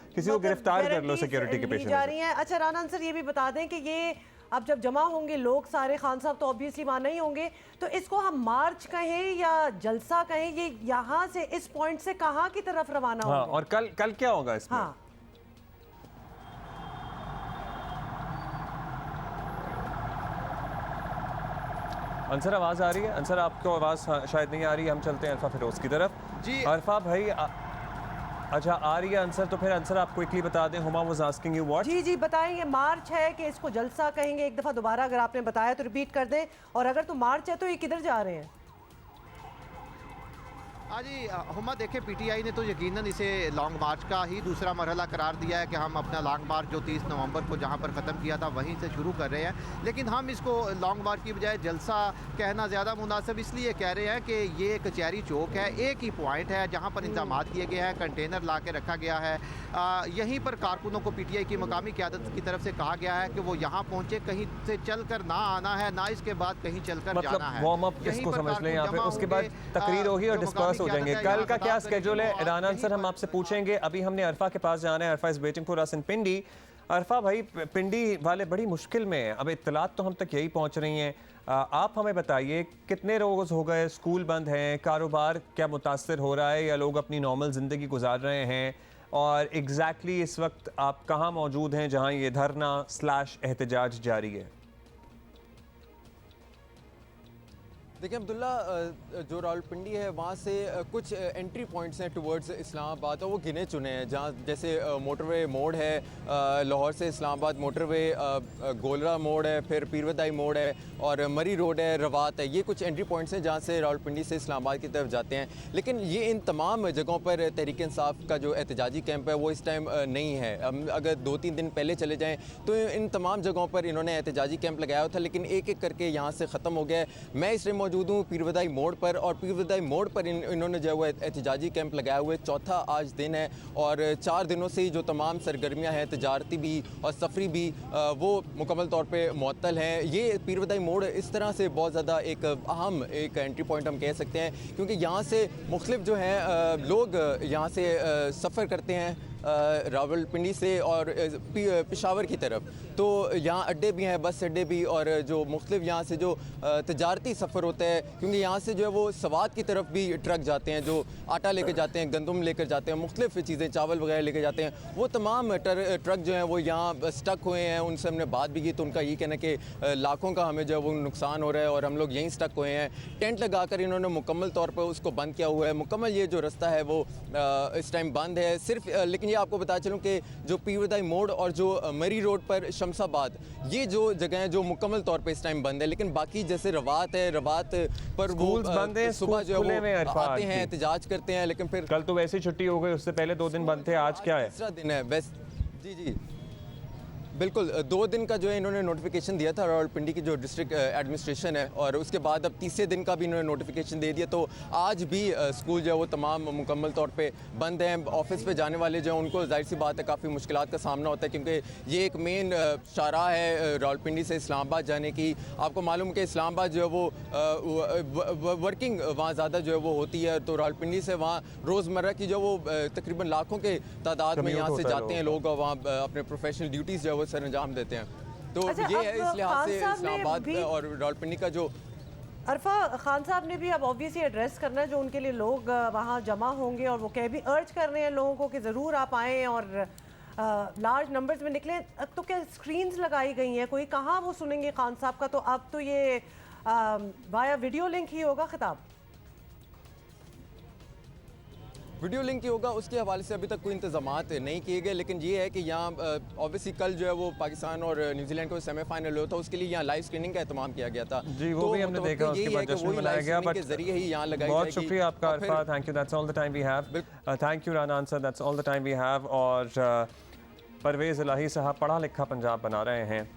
किसी को गिरफ्तार कर लो सिक्योरिटी के पीछे जा रही है। अच्छा राना अंसर, ये भी बता दें कि ये अब जब जमा होंगे लोग सारे, खान साहब तो ऑब्वियसली वहाँ नहीं होंगे, तो इसको हम मार्च कहें या जलसा कहें, ये यहाँ से इस पॉइंट से कहाँ की तरफ रवाना होंगे? और कल क्या होगा इसमें? हाँ। अंसर आवाज़ आ रही है? अंसर आपको आवाज़ शायद नहीं आ रही है, हम चलते हैं अल्फा फिरोज की तरफ। जी अल्फा भाई अच्छा आ रही है अंसर, तो फिर अंसर आप क्विकली बता दें। Huma was asking you what? जी बताएंगे मार्च है कि इसको जलसा कहेंगे? एक दफ़ा दोबारा अगर आपने बताया तो रिपीट कर दें, और अगर तो मार्च है तो ये किधर जा रहे हैं? हाँ जी हुमा देखें पीटीआई ने तो यकीनन इसे लॉन्ग मार्च का ही दूसरा मरहला करार दिया है कि हम अपना लॉन्ग मार्च जो 30 नवंबर को जहाँ पर ख़त्म किया था वहीं से शुरू कर रहे हैं, लेकिन हम इसको लॉन्ग मार्च की बजाय जलसा कहना ज़्यादा मुनासिब इसलिए कह रहे हैं कि ये कचहरी चौक है, एक ही पॉइंट है जहाँ पर इंतजाम किए गए हैं, कंटेनर ला के रखा गया है। यहीं पर कारकुनों को पीटीआई की मकामी क़यादत की तरफ से कहा गया है कि वो यहाँ पहुँचे, कहीं से चल कर ना आना है, ना इसके बाद कहीं चल कर मतलब जाना है। वार्म अप इसको समझ लें यहाँ पे, उसके बाद तकरीर होगी और डिस्कस हो जाएंगे। कल का क्या स्केड्यूल है इरहान आंसर हम आपसे पूछेंगे। अभी हमने अरफा के पास जाना है। अरफा इज वेटिंग फॉर अस इन पिंडी। अरफा भाई, पिंडी वाले बड़ी मुश्किल में है, अब इत्तलात तो हम तक यही पहुंच रही हैं। आप हमें बताइए कितने रोज़ हो गए स्कूल बंद हैं, कारोबार क्या मुतासर हो रहा है या लोग अपनी नॉर्मल ज़िंदगी गुजार रहे हैं, और एग्जैक्टली इस वक्त आप कहाँ मौजूद हैं जहाँ ये धरना / एहतजाज जारी है? देखिए अब्दुल्ला, जो रावलपिंडी है वहाँ से कुछ एंट्री पॉइंट्स हैं टुवर्ड्स इस्लामाबाद, और वो गिने चुने हैं, जहाँ जैसे मोटरवे मोड़ है, लाहौर से इस्लामाबाद मोटरवे, गोलरा मोड़ है, फिर पीरवदाई मोड़ है, और मरी रोड है, रवात है। ये कुछ एंट्री पॉइंट्स हैं जहाँ से रावलपिंडी से इस्लामाबाद की तरफ जाते हैं। लेकिन ये इन तमाम जगहों पर तहरीक इंसाफ का जो एहतजाजी कैंप है वो इस टाइम नहीं है। हम अगर 2-3 दिन पहले चले जाएँ तो इन तमाम जगहों पर इन्होंने एहतजाजी कैंप लगाया था, लेकिन एक एक करके यहाँ से ख़त्म हो गया है। मैं इस टाइम मौजूद हूँ पीरवदाई मोड़ पर, और पीरवदाई मोड़ पर इन्होंने जो है वो एहतजाजी कैंप लगाया हुआ है। चौथा आज दिन है और 4 दिनों से ही जो तमाम सरगर्मियाँ हैं, तजारती भी और सफरी भी, वो मुकम्मल तौर पर मुअत्तल हैं। ये पीरवदाई मोड़ इस तरह से बहुत ज़्यादा एक अहम एक एंट्री पॉइंट हम कह सकते हैं, क्योंकि यहाँ से मुख्तलिफ जो हैं लोग यहाँ से सफ़र करते हैं रावलपिंडी से और पेशावर की तरफ। तो यहाँ अड्डे भी हैं, बस अड्डे भी, और जो मुख्तलिफ यहाँ से जो तजारती सफ़र होता है, क्योंकि यहाँ से जो है वो सवात की तरफ भी ट्रक जाते हैं, जो आटा लेकर जाते हैं, गंदम लेकर जाते हैं, मुख्तलिफ चीज़ें, चावल वगैरह लेकर जाते हैं। वो तमाम ट्रक जो हैं वो यहाँ स्टक हुए हैं। उनसे हमने बात भी की तो उनका ये कहना है कि लाखों का हमें जो है वो नुकसान हो रहा है और हम लोग यहीं स्टक हुए हैं। टेंट लगा कर इन्होंने मुकम्मल तौर पर उसको बंद किया हुआ है। मुकम्मल ये जो रास्ता है वो इस टाइम बंद है सिर्फ। लेकिन ये आपको बता चलूँ कि जो पीरवदाई मोड़ और जो मरी रोड पर शमशाबाद, ये जो जगह हैं जो मुकम्मल तौर पे इस टाइम बंद है। लेकिन बाकी जैसे रवात है, रवात पर वो बंद है, सुबह जो है वो आते हैं, हैं, एहतजाज करते हैं, लेकिन फिर कल तो वैसे ही छुट्टी हो गई, उससे पहले 2 दिन बंद थे। आज क्या है? तीसरा दिन है बस। जी बिल्कुल, 2 दिन का जो है इन्होंने नोटिफिकेशन दिया था रावलपिंडी की जो डिस्ट्रिक्ट एडमिनिस्ट्रेशन है, और उसके बाद अब तीसरे दिन का भी इन्होंने नोटिफिकेशन दे दिया। तो आज भी स्कूल जो है वो तमाम मुकम्मल तौर पे बंद हैं। ऑफिस पे जाने वाले जो हैं उनको जाहिर सी बात है काफ़ी मुश्किलात का सामना होता है, क्योंकि ये एक मेन शाहराह है रावलपिंडी से इस्लामाबाद जाने की। आपको मालूम कि इस्लामाबाद जो है वो वर्किंग वहाँ ज़्यादा जो है वो होती है, तो रावलपिंडी से वहाँ रोज़मर्रा की जो वो तकरीबन लाखों के तादाद में यहाँ से जाते हैं लोग, और वहाँ अपने प्रोफेशनल ड्यूटीज़ जो है वो सर अंजाम देते हैं। तो अच्छा, ये है इस लिहाज से खान साहब ने इस्लामाबाद भी- और रावलपिंडी का जो अरफा, खान साहब ने भी अब ऑब्वियसली एड्रेस करना है जो उनके लिए लोग वहाँ जमा होंगे, और वो कह भी अर्ज कर रहे हैं लोगों को कि ज़रूर आप आएँ और लार्ज नंबर्स में निकले। तो क्या स्क्रीन्स लगाई गई हैं? कोई कहाँ वो सुनेंगे खान साहब का? तो अब तो ये वाया वीडियो लिंक ही होगा खिताब। वीडियो लिंक ही होगा, उसके हवाले से अभी तक कोई इंतजामात नहीं किए गए। लेकिन ये है कि यहाँ ऑब्वियसली कल जो है वो पाकिस्तान और न्यूजीलैंड को सेमीफाइनल हुआ था, उसके लिए यहाँ लाइव स्क्रीनिंग का एहतमाम किया गया था। जी, वो भी हमने देखा, उसके बाद जश्न मनाया गया। बट के जरिए ही यहाँ लगाई बहुत जाएगी। शुक्रिया आपका और फिर- Arfa, thank you, that's all the time we have. Thank you Rana Ansar, that's all the time we have. और परवेज़ इलाही साहब पढ़ा लिखा पंजाब बना रहे हैं।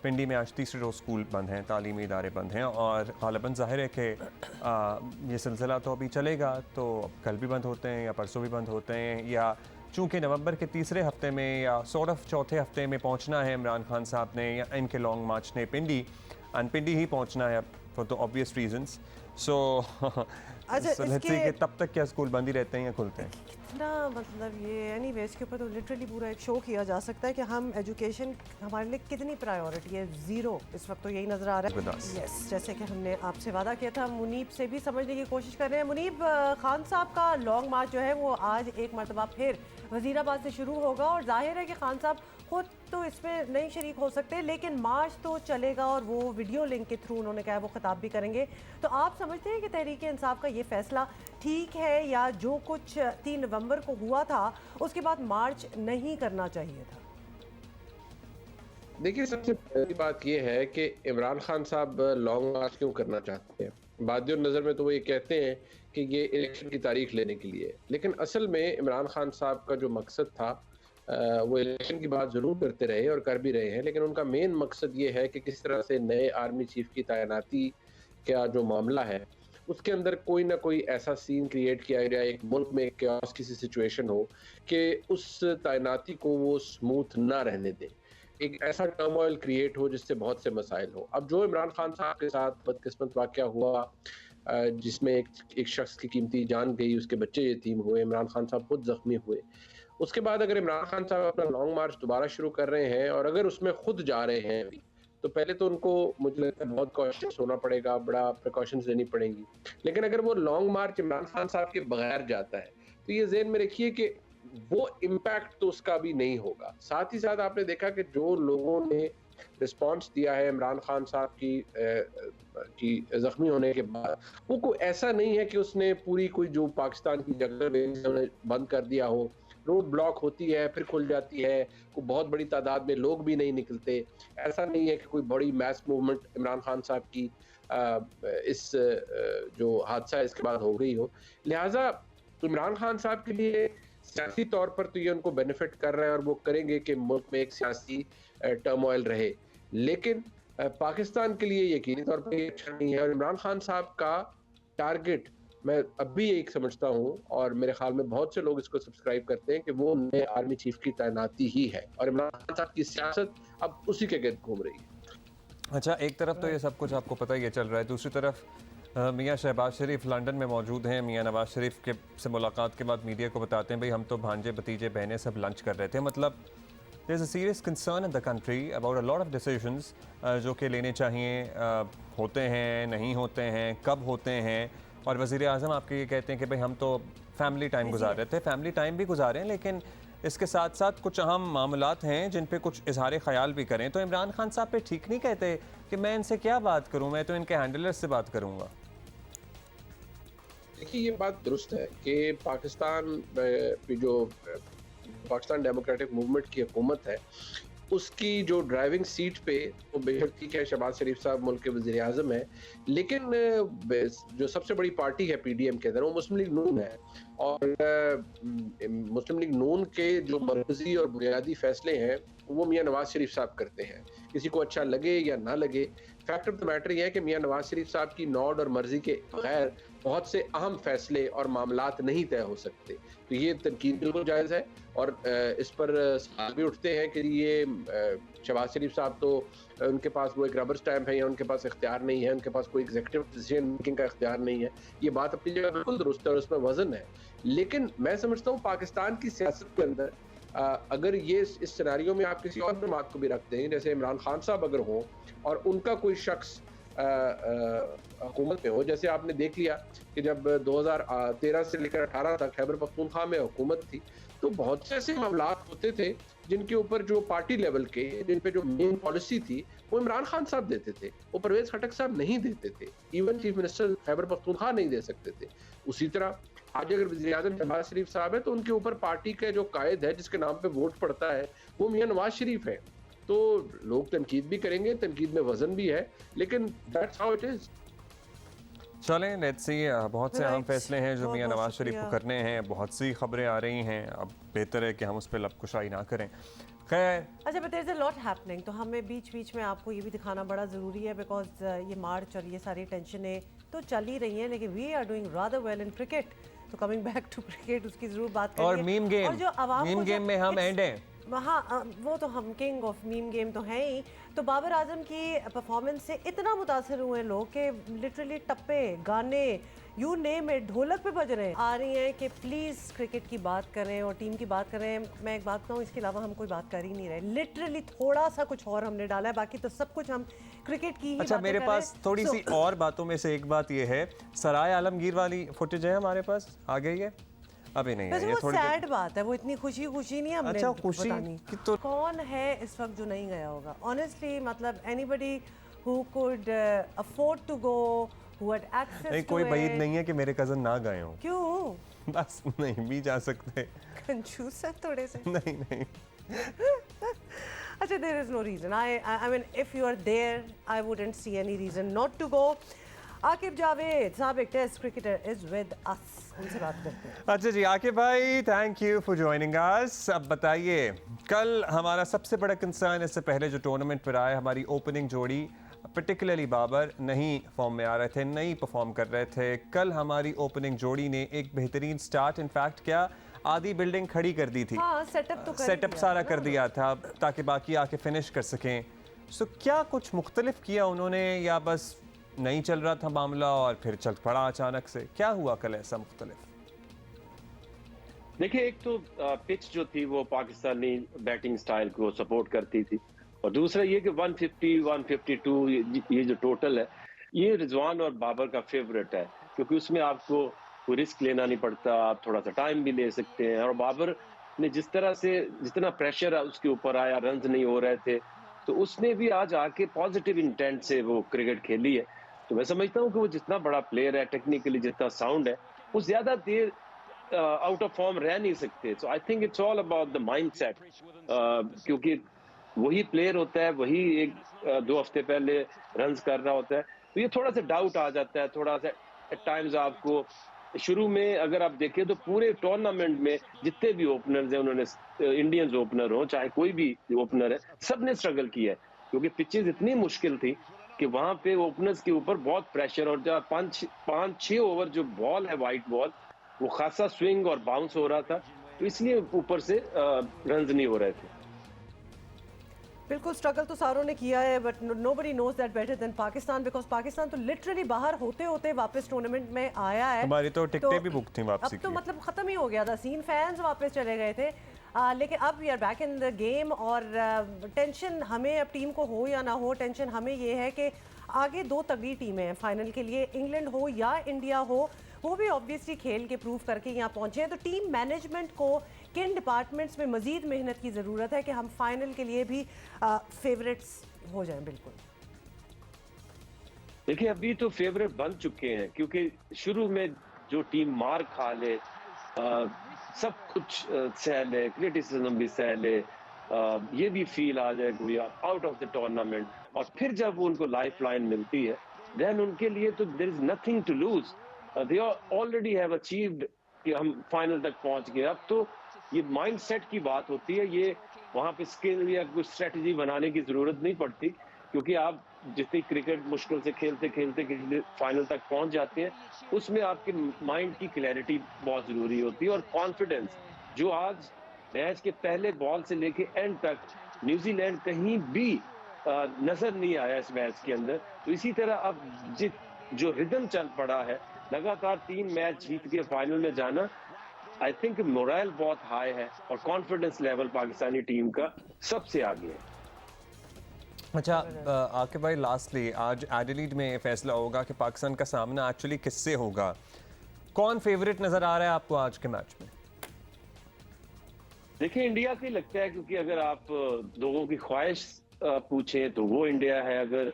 पिंडी में आज तीसरे रोज़ स्कूल बंद हैं, तालीमी इदारे बंद हैं, और ग़ालिबन ज़ाहिर है कि ये सिलसिला तो अभी चलेगा, तो कल भी बंद होते हैं या परसों भी बंद होते हैं, या चूँकि नवंबर के तीसरे हफ्ते में या सॉर्ट ऑफ चौथे हफ्ते में पहुँचना है इमरान खान साहब ने या इनके लॉन्ग मार्च ने पिंडी ही पहुँचना है फॉर द ऑब्वियस रीजंस। सो तब तक क्या स्कूल बंद ही रहते हैं या खुलते हैं? कितना मतलब ये एनीवे, इसके ऊपर तो लिटरली पूरा एक शो किया जा सकता है कि हम एजुकेशन हमारे लिए कितनी प्रायोरिटी है। ज़ीरो इस वक्त तो यही नज़र आ रहा है। यस, जैसे कि हमने आपसे वादा किया था, मुनीब से भी समझने की कोशिश कर रहे हैं। मुनीब, खान साहब का लॉन्ग मार्च जो है वो आज एक मरतबा फिर वज़ीराबाद से शुरू होगा, और जाहिर है कि खान साहब खुद तो इसमें नहीं शरीक हो सकते, लेकिन मार्च तो चलेगा और वो वीडियो लिंक के थ्रू उन्होंने कहा वो खिताब भी करेंगे। तो आप समझते हैं कि तहरीक इंसाफ का ये फैसला ठीक है, या जो कुछ 3 नवंबर को हुआ था उसके बाद मार्च नहीं करना चाहिए था? देखिए, सबसे पहली बात ये है कि इमरान खान साहब लॉन्ग मार्च क्यों करना चाहते हैं। बादियों नज़र में तो वो ये कहते हैं कि ये इलेक्शन की तारीख लेने के लिए, लेकिन असल में इमरान खान साहब का जो मकसद था वो इलेक्शन की बात ज़रूर करते रहे और कर भी रहे हैं, लेकिन उनका मेन मकसद ये है कि किस तरह से नए आर्मी चीफ की तैनाती का जो मामला है उसके अंदर कोई ना कोई ऐसा सीन क्रिएट किया जाए, एक मुल्क में chaos की सी सिचुएशन हो कि उस तैनाती को वो स्मूथ ना रहने दें, एक ऐसा टर्मोइल क्रिएट हो जिससे बहुत से मसाइल हो। अब जो इमरान खान साहब के साथ बदकिस्मत वाक़या हुआ जिसमें एक शख्स की कीमती जान गई, उसके बच्चे यतीम हुए, इमरान खान साहब खुद ज़ख्मी हुए। उसके बाद अगर इमरान खान साहब अपना लॉन्ग मार्च दोबारा शुरू कर रहे हैं और अगर उसमें खुद जा रहे हैं अभी, तो पहले तो उनको मुझे लगता है बहुत कॉशियस होना पड़ेगा, बड़ा प्रिकॉशंस लेनी पड़ेंगी। लेकिन अगर वो लॉन्ग मार्च इमरान खान साहब के बगैर जाता है तो ये ज़हन में रखिए कि वो इम्पैक्ट तो उसका भी नहीं होगा। साथ ही साथ आपने देखा कि जो लोगों ने रिस्पांस दिया है इमरान खान साहब की जख्मी होने के बाद, वो कोई ऐसा नहीं है कि उसने पूरी कोई जो पाकिस्तान की जगह बंद कर दिया हो, रोड ब्लॉक होती है फिर खुल जाती है, कोई बहुत बड़ी तादाद में लोग भी नहीं निकलते, ऐसा नहीं है कि कोई बड़ी मैस मूवमेंट इमरान खान साहब की इस जो हादसा इसके बाद हो गई हो। लिहाजा इमरान खान साहब के लिए सियासी तौर पर तो ये उनको बेनिफिट कर रहा है और वो करेंगे कि मुल्क में एक सियासी टर्मोइल रहे, लेकिन पाकिस्तान के लिए यकीनी तौर पर ये अच्छा नहीं है। और इमरान खान साहब का टारगेट मैं अब भी एक समझता हूँ और मेरे ख्याल में बहुत से लोग इसको सब्सक्राइब करते हैं कि वो नए आर्मी चीफ की तैनाती ही है और इमरान खान साहब की सियासत अब उसी के गिर्द घूम रही है। अच्छा, एक तरफ तो ये सब कुछ आपको पता ही है चल रहा है, दूसरी तरफ मियाँ शहबाज शरीफ लंदन में मौजूद हैं। मियाँ नवाज शरीफ के से मुलाकात के बाद मीडिया को बताते हैं भाई हम तो भांजे भतीजे बहनें सब लंच कर रहे थे। मतलब there is a serious concern in the country about a lot of decisions जो कि लेने चाहिए, होते हैं नहीं होते हैं, कब होते हैं। और वज़ीर आज़म आपके ये कहते हैं कि भाई हम तो फैमिली टाइम गुजार रहे थे, फैमिली टाइम भी गुजारे हैं, लेकिन इसके साथ साथ कुछ अहम मामलात हैं जिन पे कुछ इजहार ख्याल भी करें। तो इमरान खान साहब पे ठीक नहीं कहते कि मैं इनसे क्या बात करूं, मैं तो इनके हैंडलर से बात करूंगा। देखिए ये बात दुरुस्त है कि पाकिस्तान डेमोक्रेटिक मूवमेंट की हुकूमत है, उसकी जो ड्राइविंग सीट पे वो बेशक ठीक है शहबाज शरीफ साहब मुल्क के वज़ीर आज़म है, लेकिन जो सबसे बड़ी पार्टी है PDM के अंदर वो मुस्लिम लीग नून है और मुस्लिम लीग नून के जो मरकज़ी और बुनियादी फैसले हैं वो मियाँ नवाज शरीफ साहब करते हैं, किसी को अच्छा लगे या ना लगे। फैक्ट ऑफ द मैटर ये है कि मियाँ नवाज शरीफ साहब की नॉड और मर्जी के बगैर बहुत से अहम फैसले और मामलात नहीं तय हो सकते। तो ये तनकीद बिल्कुल जायज़ है और इस पर सवाल भी उठते हैं कि ये शहबाज शरीफ साहब तो उनके पास वो एक रबर स्टैम्प है या उनके पास इख्तियार नहीं है, उनके पास कोई एग्जीक्यूटिव डिसीजन मेकिंग का इख्तियार नहीं है। ये बात अपनी जगह बिल्कुल दुरुस्त है और उसमें वजन है, लेकिन मैं समझता हूँ पाकिस्तान की सियासत के अंदर अगर ये इस सिनेरियो में आप किसी और जमात को भी रखते हैं, जैसे इमरान खान साहब अगर हो और उनका कोई शख्स हुकूमत में हो, जैसे आपने देख लिया कि जब 2013 से लेकर 18 तक खैबर पख्तूनख्वा में हुकूमत थी, तो बहुत से ऐसे मामलात होते थे जिनके ऊपर जो पार्टी लेवल के जिन पे जो मेन पॉलिसी थी वो इमरान खान साहब देते थे, वो परवेज खटक साहब नहीं देते थे, even chief minister Khyber Pakhtunkhwa नहीं दे सकते थे। उसी तरह आज अगर वज़ीर आज़म शहबाज शरीफ साहब है तो उनके ऊपर पार्टी का जो कायद है जिसके नाम पे वोट पड़ता है वो मियाँ नवाज शरीफ है। तो लोग तनकीद भी करेंगे, तनकीद में वजन भी है, लेकिन दैट्स हाउ इट इज। चलें लेट्स सी, बहुत से अहम फैसले हैं जो मियाँ नवाज शरीफ को करने हैं, बहुत सी खबरें आ रही हैं, अब बेहतर है कि हम उस पर लबकुशाई ना करें। खैर अच्छा, but there is a lot happening, तो हमें बीच बीच में आपको ये भी दिखाना बड़ा ज़रूरी है बिकॉज ये मार्च और ये सारी टेंशनें तो चल ही रही हैं, लेकिन we are doing rather well in cricket. तो कमिंग बैक टू क्रिकेट उसकी ज़रूर बात करेंगे। और मीम गेम में हम एंड हैं। हाँ, वो तो हम किंग ऑफ मीम गेम तो हैं ही। तो बाबर आजम की परफॉर्मेंस से इतना मुतासर हुए लोग कि लिटरली टप्पे, गाने, यू नेम इट, ढोलक पे बज रहे हैं, आ रही हैं कि प्लीज़ क्रिकेट की बात करें और टीम की बात करें। मैं एक बात कहूँ, इसके अलावा हम कोई बात कर ही नहीं रहे। लिटरली थोड़ा सा कुछ और हमने डाला है, बाकी तो सब कुछ हम क्रिकेट की ही अच्छा, मेरे पास थोड़ी सी और बातों में से एक बात ये है, सराय आलमगीर वाली फुटेज है हमारे पास, आ गई है? अभी नहीं है, ये थोड़ी सैड बात है, वो इतनी खुशी नहीं हमने अच्छा, खुशी कि तो कौन है इस वक्त जो नहीं गया होगा। ऑनेस्टली मतलब anybody who could afford to go, who had access नहीं, कोई बईद नहीं है कि मेरे कजन ना गए हों। क्यों? बस नहीं भी जा सकते। कंजूस है थोड़े से। नहीं अच्छा, there is no reason. I mean, if you are there, I wouldn't see any reason not to go. Aqib Javed साबिक test cricketer is with us, उनसे बात करते हैं। अच्छा जी आकिब भाई, thank you for joining us. अब बताइए, कल हमारा सबसे बड़ा कंसर्न इससे पहले जो टूर्नामेंट पर आया, हमारी ओपनिंग जोड़ी पर्टिकुलरली बाबर नहीं फॉर्म में आ रहे थे, नहीं परफॉर्म कर रहे थे। कल हमारी ओपनिंग जोड़ी ने एक बेहतरीन स्टार्ट, इनफैक्ट क्या आधी बिल्डिंग खड़ी कर दी थी। हाँ, सेटअप तो कर सेटअप दिया सारा था कर ना। दिया था ताकि बाकी आके फिनिश कर सकें। सो क्या कुछ मुख्तलिफ किया उन्होंने या बस नहीं चल रहा था मामला और फिर चल पड़ा अचानक से? क्या हुआ कल ऐसा मुख्तलिफ? देखिए, एक तो पिच जो थी वो पाकिस्तानी बैटिंग स्टाइल को सपोर्ट करती थी, और दूसरा ये कि 150 152 ये जो टोटल है, ये रिजवान और बाबर का फेवरेट है, क्योंकि उसमें आपको कोई रिस्क लेना नहीं पड़ता, आप थोड़ा सा टाइम भी ले सकते हैं। और बाबर ने जिस तरह से जितना प्रेशर उसके ऊपर आया, रन नहीं हो रहे थे, तो उसने भी आज आके पॉजिटिव इंटेंट से वो क्रिकेट खेली है। तो मैं समझता हूँ कि वो जितना बड़ा प्लेयर है, टेक्निकली जितना साउंड है, वो ज्यादा देर आउट ऑफ फॉर्म रह नहीं सकते। So I think it's all about the mindset, क्योंकि वही प्लेयर होता है, वही एक 2 हफ्ते पहले रन्स कर रहा होता है, तो ये थोड़ा सा डाउट आ जाता है, थोड़ा सा एट टाइम्स। आपको शुरू में अगर आप देखें तो पूरे टूर्नामेंट में जितने भी ओपनर्स हैं, उन्होंने इंडियंस ओपनर हो चाहे कोई भी ओपनर है, सबने स्ट्रगल किया है, क्योंकि पिचेस इतनी मुश्किल थी कि वहां पे ओपनर्स के ऊपर बहुत प्रेशर, और जब 5-6 ओवर जो बॉल है वाइट बॉल, वो खासा स्विंग और बाउंस हो रहा था, तो इसलिए ऊपर से रन्स नहीं हो रहे थे। बिल्कुल, स्ट्रगल तो सारों ने किया है, but nobody knows that better than Pakistan, because Pakistan तो लिटरली बाहर होते होते वापस टूर्नामेंट में आया है। हमारी तो टिकटें भी बुक थी वापसी अब तो की। मतलब खत्म ही हो गया था सीन, फैंस वापस चले गए थे। लेकिन अब we are back in the game, और टेंशन हमें, अब टीम को हो या ना हो, टेंशन हमें ये है कि आगे 2 तगड़ी टीमें हैं फाइनल के लिए, इंग्लैंड हो या इंडिया हो, वो भी ऑब्वियसली खेल के प्रूव करके यहाँ पहुंचे हैं। तो टीम मैनेजमेंट को किन डिपार्टमेंट्स में मजीद मेहनत की ज़रूरत है कि हम फाइनल के लिए भी फेवरेट्स हो जाएं? बिल्कुल देखिए, अभी तो फेवरेट बन चुके हैं, क्योंकि शुरू में जो टीम मार खा ले, सब कुछ सह ले, क्रिटिसिज्म भी सह ले, ये भी फील आ जाए we are out of the tournament, और फिर जब उनको लाइफ लाइन मिलती है, देन उनके लिए तो there is nothing to lose, they already have achieved कि हम फाइनल तक पहुंच गए। अब तो ये माइंडसेट की बात होती है, ये वहां पे स्किल या कुछ स्ट्रेटजी बनाने की जरूरत नहीं पड़ती, क्योंकि आप जितनी क्रिकेट मुश्किल से खेलते खेलते फाइनल तक पहुंच जाते हैं, उसमें आपके माइंड की क्लैरिटी बहुत जरूरी होती है, और कॉन्फिडेंस, जो आज मैच के पहले बॉल से लेके एंड तक न्यूजीलैंड कहीं भी नजर नहीं आया इस मैच के अंदर। तो इसी तरह अब जो रिदम चल पड़ा है, लगातार 3 मैच जीत के फाइनल में जाना, आई थिंक मोरल बहुत हाई है, और कॉन्फिडेंस लेवल पाकिस्तानी टीम का सबसे आगे है। अच्छा आकिब भाई, लास्टली आज एडिलेड में फैसला होगा कि पाकिस्तान का सामना एक्चुअली किससे होगा। कौन फेवरेट नजर आ रहा है आपको आज के मैच में? देखिए, इंडिया को ही लगता है, क्योंकि अगर आप लोगों की ख्वाहिश पूछें तो वो इंडिया है। अगर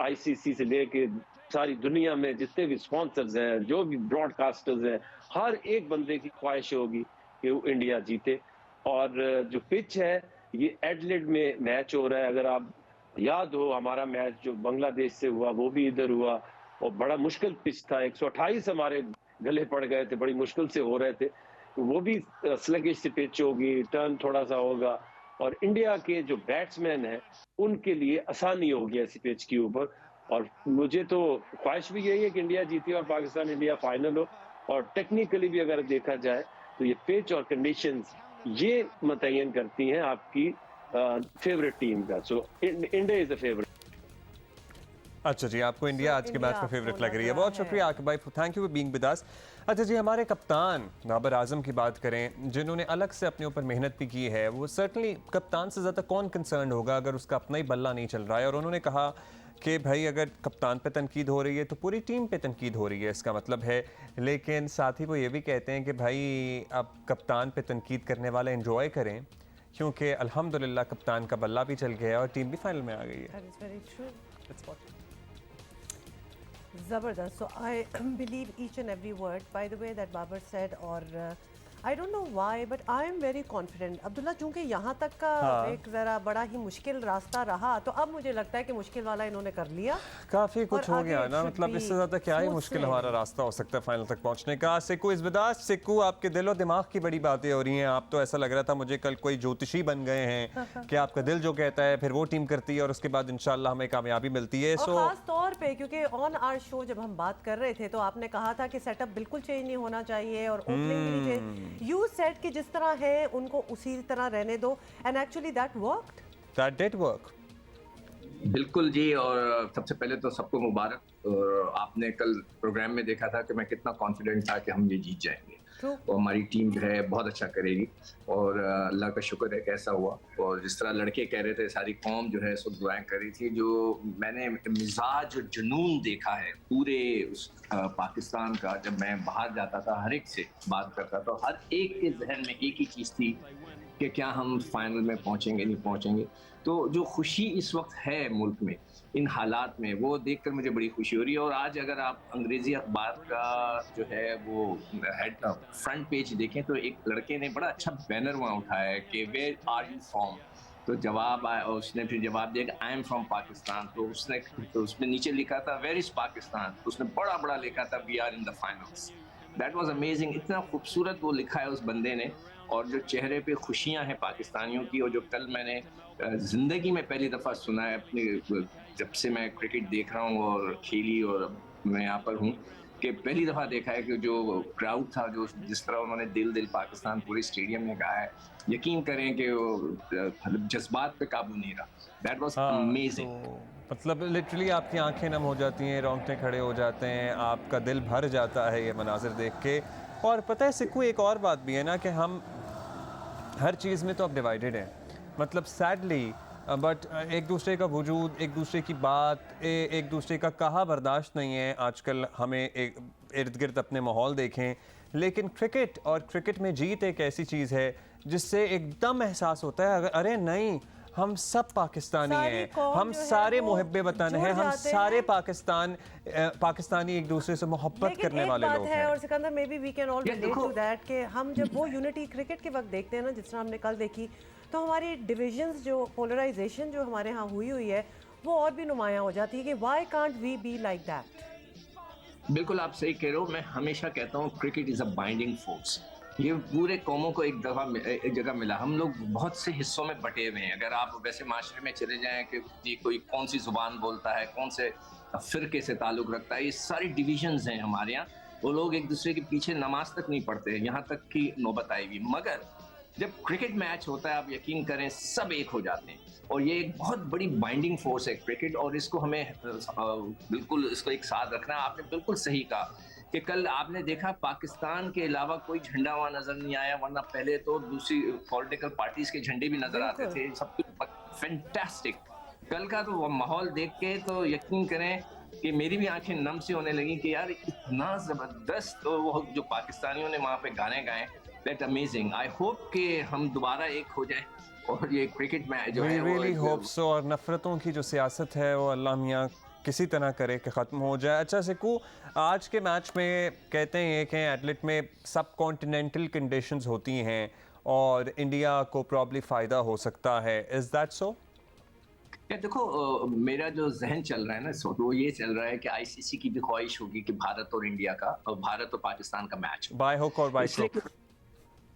आईसीसी से लेके सारी दुनिया में जितने भी स्पॉन्सर्स हैं, जो भी ब्रॉडकास्टर्स हैं, हर एक बंदे की ख्वाहिश होगी कि वो इंडिया जीते। और जो पिच है, ये एडिलेड में मैच हो रहा है। अगर आप याद हो, हमारा मैच जो बांग्लादेश से हुआ वो भी इधर हुआ, और बड़ा मुश्किल पिच था, 128 हमारे गले पड़ गए थे, बड़ी मुश्किल से हो रहे थे। वो भी स्लगिश से पिच होगी, टर्न थोड़ा सा होगा, और इंडिया के जो बैट्समैन हैं उनके लिए आसानी होगी ऐसी पिच के ऊपर। और मुझे तो ख्वाहिश भी यही है कि इंडिया जीते और पाकिस्तान इंडिया फाइनल हो। और टेक्निकली भी अगर देखा जाए तो ये पिच और कंडीशंस ये मुतय्यन करती हैं आपकी फेवरेट टीम का। So India is the favourite. अच्छा जी, आपको इंडिया आज के मैच में फेवरेट लग रही है। लग बहुत रहा है। शुक्रिया आकिब भाई, thank you for being with us. अच्छा जी, हमारे कप्तान बाबर आजम की बात करें, जिन्होंने अलग से अपने ऊपर मेहनत भी की है, वो सर्टनली कप्तान से ज़्यादा कौन कंसर्न होगा अगर उसका अपना ही बल्ला नहीं चल रहा है। और उन्होंने कहा कि भाई अगर कप्तान पे तनकीद हो रही है तो पूरी टीम पे तनकीद हो रही है, इसका मतलब है। लेकिन साथ ही वो ये भी कहते हैं कि भाई अब कप्तान पे तनकीद करने वाले एंजॉय करें, क्योंकि अल्हम्दुलिल्लाह कप्तान का बल्ला भी चल गया है और टीम भी फाइनल में आ गई है। That is very true. ज़बरदस्त. So I believe each and every word, by the way, that Babar said, और I don't know why but I am very confident Abdullah, चूंकि यहाँ तक का हाँ। एक ज़रा बड़ा ही मुश्किल रास्ता रहा, तो अब मुझे लगता है कि मुश्किल वाला इन्होंने कर लिया। काफी कुछ और हो आगे गया ना, should मतलब be इससे ज्यादा क्या ही smooth मुश्किल sailing। हमारा रास्ता हो सकता है फाइनल तक पहुंचने का। सिक्कू इस बिदास, सिक्कू आपके दिलो दिमाग की बड़ी बातें हो रही हैं। आप तो ऐसा लग रहा था मुझे कल कोई ज्योतिषी बन गए हैं कि आपका दिल जो कहता है फिर वो टीम करती है और उसके बाद इंशाल्लाह हमें कामयाबी मिलती है। और सो खास तौर पे क्योंकि ऑन आवर शो जब हम बात कर रहे थे तो आपने कहा था कि सेटअप बिल्कुल चेंज नहीं होना चाहिए और ओपनिंग भी नहीं चाहिए। यू सेड कि जिस तरह है उनको उसी तरह रहने दो, and actually that worked. That did work. बिल्कुल जी, और सबसे पहले तो सबको मुबारक। और आपने कल प्रोग्राम में देखा था कि मैं कितना कॉन्फिडेंट था कि हम ये जीत जाएंगे और हमारी टीम जो है बहुत अच्छा करेगी, और अल्लाह का शुक्र है कि ऐसा हुआ। और जिस तरह लड़के कह रहे थे, सारी कौम जो है सो दुआएं कर रही थी। जो मैंने मिजाज और जुनून देखा है पूरे पाकिस्तान का, जब मैं बाहर जाता था हर एक से बात करता था, हर एक के जहन में एक ही चीज़ थी कि क्या हम फाइनल में पहुंचेंगे नहीं पहुंचेंगे। तो जो खुशी इस वक्त है मुल्क में इन हालात में, वो देखकर मुझे बड़ी खुशी हो रही है। और आज अगर आप अंग्रेजी अखबार का जो है वो हेड फ्रंट पेज देखें तो एक लड़के ने बड़ा अच्छा बैनर वहाँ उठाया है कि वेयर आर यू फ्रॉम। तो जवाब आया, और उसने फिर जवाब दिया आई एम फ्रॉम पाकिस्तान। तो उसने नीचे लिखा था वेयर इज पाकिस्तान, तो उसने बड़ा बड़ा लिखा था we are in the finals. That was amazing. इतना खूबसूरत वो लिखा है उस बंदे ने, और जो चेहरे पे खुशियां हैं पाकिस्तानियों की। और जो कल मैंने जिंदगी में पहली दफ़ा सुना है अपने, जब से मैं क्रिकेट देख रहा हूँ और खेली और मैं यहाँ पर हूँ, कि पहली दफ़ा देखा है कि जो क्राउड था, जो जिस तरह उन्होंने दिल दिल पाकिस्तान पूरे स्टेडियम में गाया है, यकीन करें कि वो जज्बात पे काबू नहीं रहा। That was amazing. मतलब लिटरली आपकी आंखें नम हो जाती हैं, रोंगटे खड़े हो जाते हैं, आपका दिल भर जाता है ये मनाजिर देख के। और पता है सिक्कू, एक और बात भी है ना कि हम हर चीज़ में तो अब डिवाइडेड हैं, मतलब सैडली, बट एक दूसरे का वजूद, एक दूसरे की बात, एक दूसरे का कहा बर्दाश्त नहीं है आजकल। हमें एक इर्द गिर्द अपने माहौल देखें, लेकिन क्रिकेट और क्रिकेट में जीत एक ऐसी चीज़ है जिससे एकदम एहसास होता है अरे नहीं, हम सब पाकिस्तानी हैं, हम सारे मुहब्बे वतन हैं, हम सारे पाकिस्तानी एक दूसरे से मोहब्बत करने वाले लोग हैं। और Sikandar, maybe we can all relate to that कि हम जब वो यूनिटी क्रिकेट के वक्त देखते हैं ना, जिस तरह हमने कल देखी, तो हमारी डिविजन्स, जो पोलराइजेशन जो हमारे यहाँ हुई है, वो और भी नुमायां हो जाती है कि why can't we be like that. बिल्कुल आप सही कह रहे हो। मैं हमेशा कहता हूँ cricket is a binding force. ये पूरे कौमों को एक जगह मिला। हम लोग बहुत से हिस्सों में बटे हुए हैं। अगर आप वैसे माशरे में चले जाएं कि जी कोई कौन सी जुबान बोलता है, कौन से फिरके से ताल्लुक़ रखता है, ये सारी डिविजन्स हैं हमारे यहाँ। वो लोग एक दूसरे के पीछे नमाज तक नहीं पढ़ते, यहाँ तक की नौबत आई हुई। मगर जब क्रिकेट मैच होता है, आप यकीन करें सब एक हो जाते हैं। और ये एक बहुत बड़ी बाइंडिंग फोर्स है क्रिकेट, और इसको हमें बिल्कुल इसको एक साथ रखना है। आपने बिल्कुल सही कहा कि कल आपने देखा पाकिस्तान के अलावा कोई झंडा वहाँ नजर नहीं आया, वरना पहले तो दूसरी पॉलिटिकल पार्टीज के झंडे भी नजर आते थे। सब कुछ फैंटास्टिक। कल का तो माहौल देख के तो यकीन करें कि मेरी भी आंखें नम सी होने लगी कि यार इतना जबरदस्त। तो वो जो पाकिस्तानियों ने वहाँ पे गाने गाए, दैट अमेजिंग। आई होप कि हम दोबारा एक हो जाए और ये क्रिकेट मैच जो है रियली होप सो। और नफरतों की जो सियासत है वो अल्लाह मियाँ किसी तरह करे कि ख़त्म हो जाए। अच्छा सिक्कू, आज के मैच में कहते हैं कि एडलेट में सब कॉन्टिनेंटल कंडीशंस होती हैं और इंडिया को प्रॉब्ली फ़ायदा हो सकता है, इज़ दैट सो? या देखो, मेरा जो जहन चल रहा है ना, वो ये चल रहा है कि आईसीसी की भी ख्वाहिश होगी कि भारत और इंडिया का, और भारत और पाकिस्तान का मैच बाय हुक और बाय क्रुक।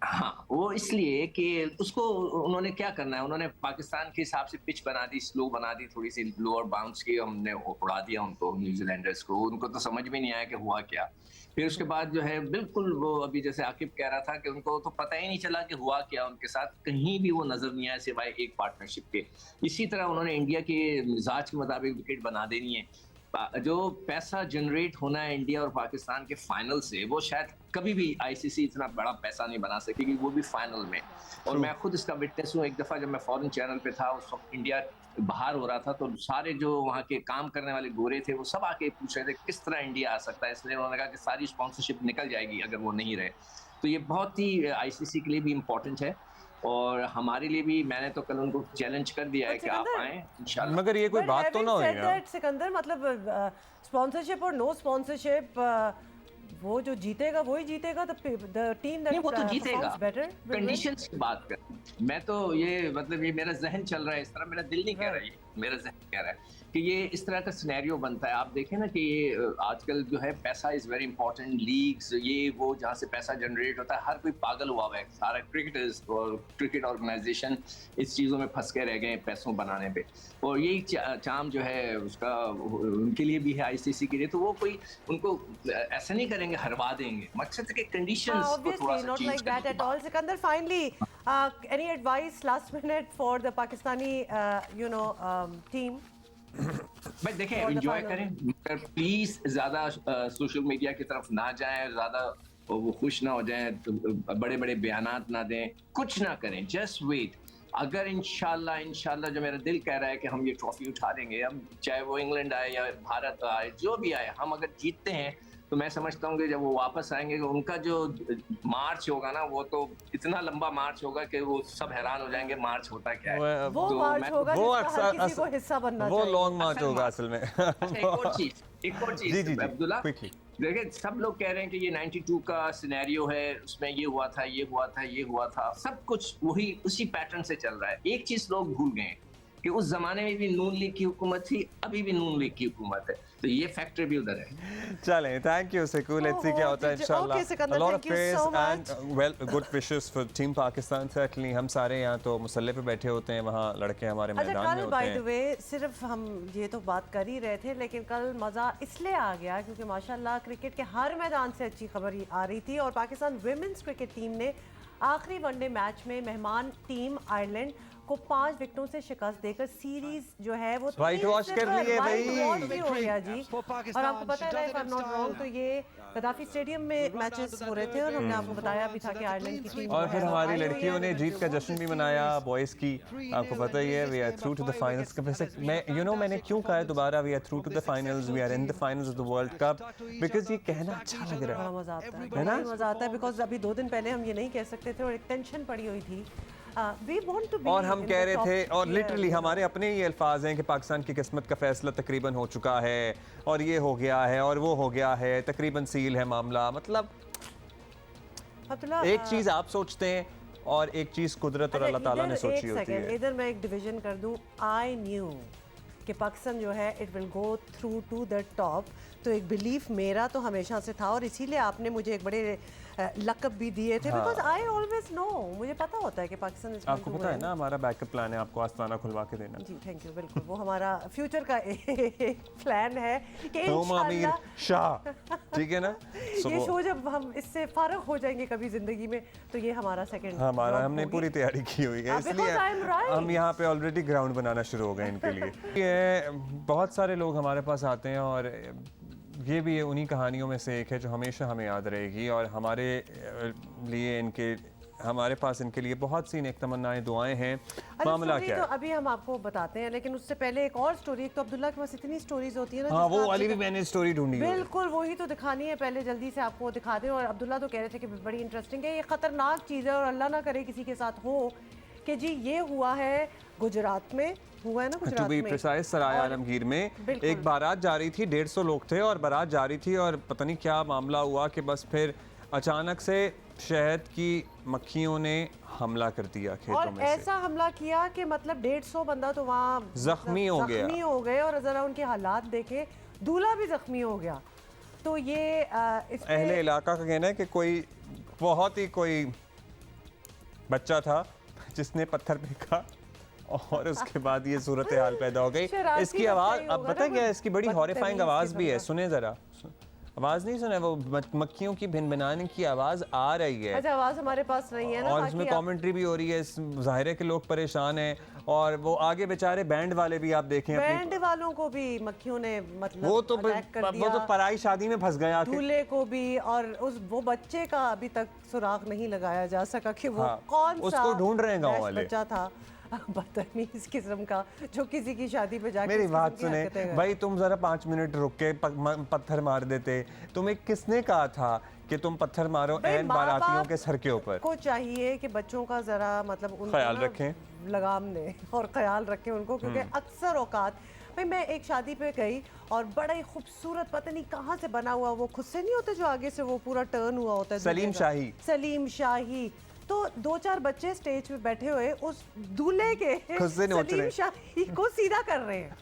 हाँ, वो इसलिए कि उसको उन्होंने क्या करना है, उन्होंने पाकिस्तान के हिसाब से पिच बना दी, स्लो बना दी, थोड़ी सी लोअर बाउंस की, हमने उड़ा दिया उनको, न्यूजीलैंडर्स को। उनको तो समझ में नहीं आया कि हुआ क्या। फिर उसके बाद जो है बिल्कुल वो अभी जैसे आकिब कह रहा था कि उनको तो पता ही नहीं चला कि हुआ क्या उनके साथ, कहीं भी वो नजर नहीं आया सिवाय एक पार्टनरशिप के। इसी तरह उन्होंने इंडिया के मिजाज के मुताबिक विकेट बना देनी है। जो पैसा जनरेट होना है इंडिया और पाकिस्तान के फाइनल से, वो शायद कभी भी आईसीसी इतना बड़ा पैसा नहीं बना सकेगी, वो भी फाइनल में। और मैं खुद इसका विटनेस हूँ। एक दफ़ा जब मैं फॉरेन चैनल पे था, उस वक्त इंडिया बाहर हो रहा था, तो सारे जो वहाँ के काम करने वाले गोरे थे वो सब आके पूछ रहे थे किस तरह इंडिया आ सकता है। इसलिए उन्होंने कहा कि सारी स्पॉन्सरशिप निकल जाएगी अगर वो नहीं रहे। तो ये बहुत ही आईसीसी के लिए भी इम्पोर्टेंट है और हमारे लिए भी। मैंने तो कल उनको चैलेंज कर दिया है कि आप आए इंशाल्लाह। मगर ये कोई बात तो ना हुई ना सिकंदर, मतलब स्पॉन्सरशिप और नो स्पॉन्सरशिप वो जो जीतेगा वही जीतेगा, द टीम नहीं, वो तो दैट जीतेगा। Performs better. कंडीशंस की बात कर, मैं तो ये मतलब ये मेरा जहन चल रहा है इस तरह, मेरा दिल नहीं कह रहा है, ये मेरा जहन कह रहा है कि ये इस तरह का सिनेरियो बनता है। आप देखें ना कि ये आजकल जो है पैसा इज वेरी इंपॉर्टेंट, लीग्स ये वो जहाँ से पैसा जनरेट होता है, हर कोई पागल हुआ हुआ है, सारा क्रिकेटर्स और क्रिकेट ऑर्गेनाइजेशन इस चीज़ों में फंस के रह गए हैं पैसों बनाने पे। और यही चाम जो है उसका उनके लिए भी है, आईसीसी के लिए, तो वो कोई उनको ऐसा नहीं करेंगे हरवा देंगे, मकसद है कि कंडीशंस को थोड़ा Obviously सा not change like that at all. Sikandar, finally, any advice last minute for the Pakistani team? भाई देखें, For the एंजॉय final. करें, मगर प्लीज ज्यादा सोशल मीडिया की तरफ ना जाएं, ज्यादा वो खुश ना हो जाएं, तो बड़े बड़े बयानात ना दें, कुछ ना करें, जस्ट वेट। अगर इंशाल्लाह जो मेरा दिल कह रहा है कि हम ये ट्रॉफी उठा लेंगे, हम चाहे वो इंग्लैंड आए या भारत आए, जो भी आए, हम अगर जीतते हैं तो मैं समझता हूँ कि जब वो वापस आएंगे तो उनका जो मार्च होगा ना, वो तो इतना लंबा मार्च होगा कि वो सब हैरान हो जाएंगे मार्च होता क्या है। वो तो मार्च मैं- होगा वो जिसका हर अक्सर- किसी को हिस्सा बनना वो चाहिए। लॉन्ग मार्च होगा असल में। अच्छा, एक और जी, जी, चीज अब्दुल्ला, quickly. देखिए सब लोग कह रहे हैं कि ये 92 का सिनेरियो है, उसमें ये हुआ था, ये हुआ था, ये हुआ था, सब कुछ वही उसी पैटर्न से चल रहा है। एक चीज लोग भूल गए कि उस जमाने में भी नून लीग की हुकूमत थी, अभी भी नून लीग की हुकूमत है, तो ये फैक्टर भी उधर है। चलें, thank you Siku, let's see क्या होता है इंशाल्लाह। Okay, Sikandar, A lot of thank you praise so and well good wishes for team Pakistan. certainly हम सारे यहाँ तो मुसल्ले पे बैठे होते हैं, वहाँ लड़के हमारे अच्छा, मैदान में कल होते बाय द हैं। वे सिर्फ हम ये तो बात कर ही रहे थे, लेकिन कल मज़ा इसलिए आ गया क्योंकि माशाल्लाह क्रिकेट के हर मैदान से अच्छी खबर आ रही थी और पाकिस्तान विमेंस क्रिकेट टीम ने आखिरी वनडे मैच में मेहमान टीम आयरलैंड को 5 विकेटों से शिकस्त देकर सीरीज जो है वो White wash कर लिए भाई। वाइट वॉश भी हो गया जी। और आपको पता है if I am not wrong तो ये गद्दाफी स्टेडियम में मैचेस हो रहे थे और हमने आपको बताया भी था कि आयरलैंड की टीम और जो फिर है वो हमारी आई हुई लड़कियों है। ने जीत का जश्न भी मनाया, बॉयज़ की आपको पता ही है, we are through to the finals. वैसे मैं मैंने क्यों कहा है दोबारा we are through to the finals, we are in the finals of the World Cup, because ये कहना अच्छा लग रहा बड़ा है। मजा आता है, है ना? बड़ा मजा आता है बिकॉज अभी 2 दिन पहले हम ये नहीं कह सकते थे और एक टेंशन पड़ी हुई थी। We want to be और हम in कह the रहे top थे, और tier, लिटरली you know. हमारे अपने ही अल्फाज हैं कि पाकिस्तान की किस्मत का फैसला तकरीबन हो चुका है और ये हो गया है और वो हो गया है, तकरीबन सील है मामला। मतलब अब्दुल्ला, एक चीज़ आप सोचते हैं और एक चीज़ कुदरत और अच्छा, अल्लाह ताला ने इधर सोची एक होती सेकंड, है। इधर मैं एक डिवीजन कर दूं। आई न्यू कि पाकिस्तान जो है it will go through to the top, तो एक बिलीफ मेरा तो हमेशा से था और इसीलिए आपने मुझे एक बड़े लकब भी दिए थे बिकॉज आई ऑलवेज नो, मुझे पता होता है कि पाकिस्तान इज आपको पता है ना हमारा बैकअप प्लान है आपको आस्ताना खुलवा के देना। जी थैंक यू, बिल्कुल वो हमारा फ्यूचर का एक प्लान है कि तुम अमीर इंशाल्लाह शाह, ठीक है ना? So ये वो- शो जब हम इससे फारग हो जाएंगे कभी जिंदगी में तो ये हमारा सेकंड हमारा हमने पूरी तैयारी की हुई है, Because इसलिए I'm right. हम यहाँ पे ऑलरेडी ग्राउंड बनाना शुरू हो गए इनके लिए। ये बहुत सारे लोग हमारे पास आते हैं और ये भी उन्हीं कहानियों में से एक है जो हमेशा हमें याद रहेगी और हमारे लिए इनके हमारे पास इनके लिए बहुत सी नेक तमन्नाएं, दुआएं हैं। मामला क्या तो है? अभी हम आपको बताते हैं, लेकिन उससे पहले एक और स्टोरी, एक तो अब्दुल्ला के पास इतनी स्टोरीज होती है ना हाँ, जिसका वो आपको वाली भी तो- मैंने स्टोरी ढूंढी है। बिल्कुल वही तो दिखानी है, पहले जल्दी से आपको दिखा दें। और अब्दुल्ला तो कह रहे थे कि बड़ी इंटरेस्टिंग है, ये खतरनाक चीज़ है और अल्लाह ना करे किसी के साथ हो कि जी ये हुआ है गुजरात में, हुआ है ना टू गुजरात बी में प्रिसाइज सराय और- आलमगीर में बिल्कुल। एक बारात जा रही थी, 150 लोग थे और बारात जा रही थी और पता नहीं क्या मामला हुआ कि बस फिर अचानक से शहद की मक्खियों ने हमला कर दिया खेतों और में से। ऐसा हमला किया कि मतलब 150 बंदा तो वहाँ जख्मी हो गया। जख्मी हो गए और ज़रा उनके हालात देखे, दूल्हा भी जख्मी हो गया। तो ये इस पे- अहले इलाका का कहना है कि कोई बहुत ही कोई बच्चा था जिसने पत्थर फेंका और उसके बाद ये सूरत हाल पैदा हो गई। शरारती इसकी बच्चा आवाज़ ही अब होगा पता ना, क्या है, इसकी बड़ी बदतमीज हॉरिफाइंग आवाज़ भी है, किस्म सुने ज़रा। आवाज़ नहीं सुने, वो मक्खियों की भिनभिनाने की आवाज़ आ रही है अच्छा आवाज़ हमारे पास नहीं है ना, और बाकी इसमें आप- कमेंट्री भी हो रही है। ज़ाहिर है कि लोग परेशान हैं और वो आगे बेचारे बैंड वाले भी आप देखें अपनी, बैंड वालों को भी मक्खियों ने मतलब वो तो अटैक कर वो तो दिया, पराई शादी में फंस गया कि दूल्हे को भी, और वो बच्चे का अभी तक सुराग नहीं लगाया जा सका कि वो हाँ, कौन सा उसको ढूंढ रहे हैं गांव रैश वाले। बच्चा था बदतमीज किस्म का जो किसी की शादी पे जाके मेरी इस बात किस्म की सुने हरकतें कर- भाई, तुम जरा 5 मिनट रुक के पत्थर मार देते। तुम्हें किसने कहा था कि तुम पत्थर मारो भाई, एन माँ बारातियों बाप के सर के ऊपर? को चाहिए कि बच्चों का जरा मतलब उनको ख्याल ना रखें। लगाम दें और ख्याल रखें उनको, क्योंकि अक्सर औकात भाई मैं एक शादी पे गई और बड़ा ही खूबसूरत पता नहीं कहाँ से बना हुआ, वो खुद से नहीं होते जो आगे से वो पूरा टर्न हुआ होता है, सलीम शाही। सलीम शाही। तो 2-4 बच्चे स्टेज पे बैठे हुए उस दूल्हे के खुद से नोच रहे सलीम शाही को सीधा कर रहे हैं।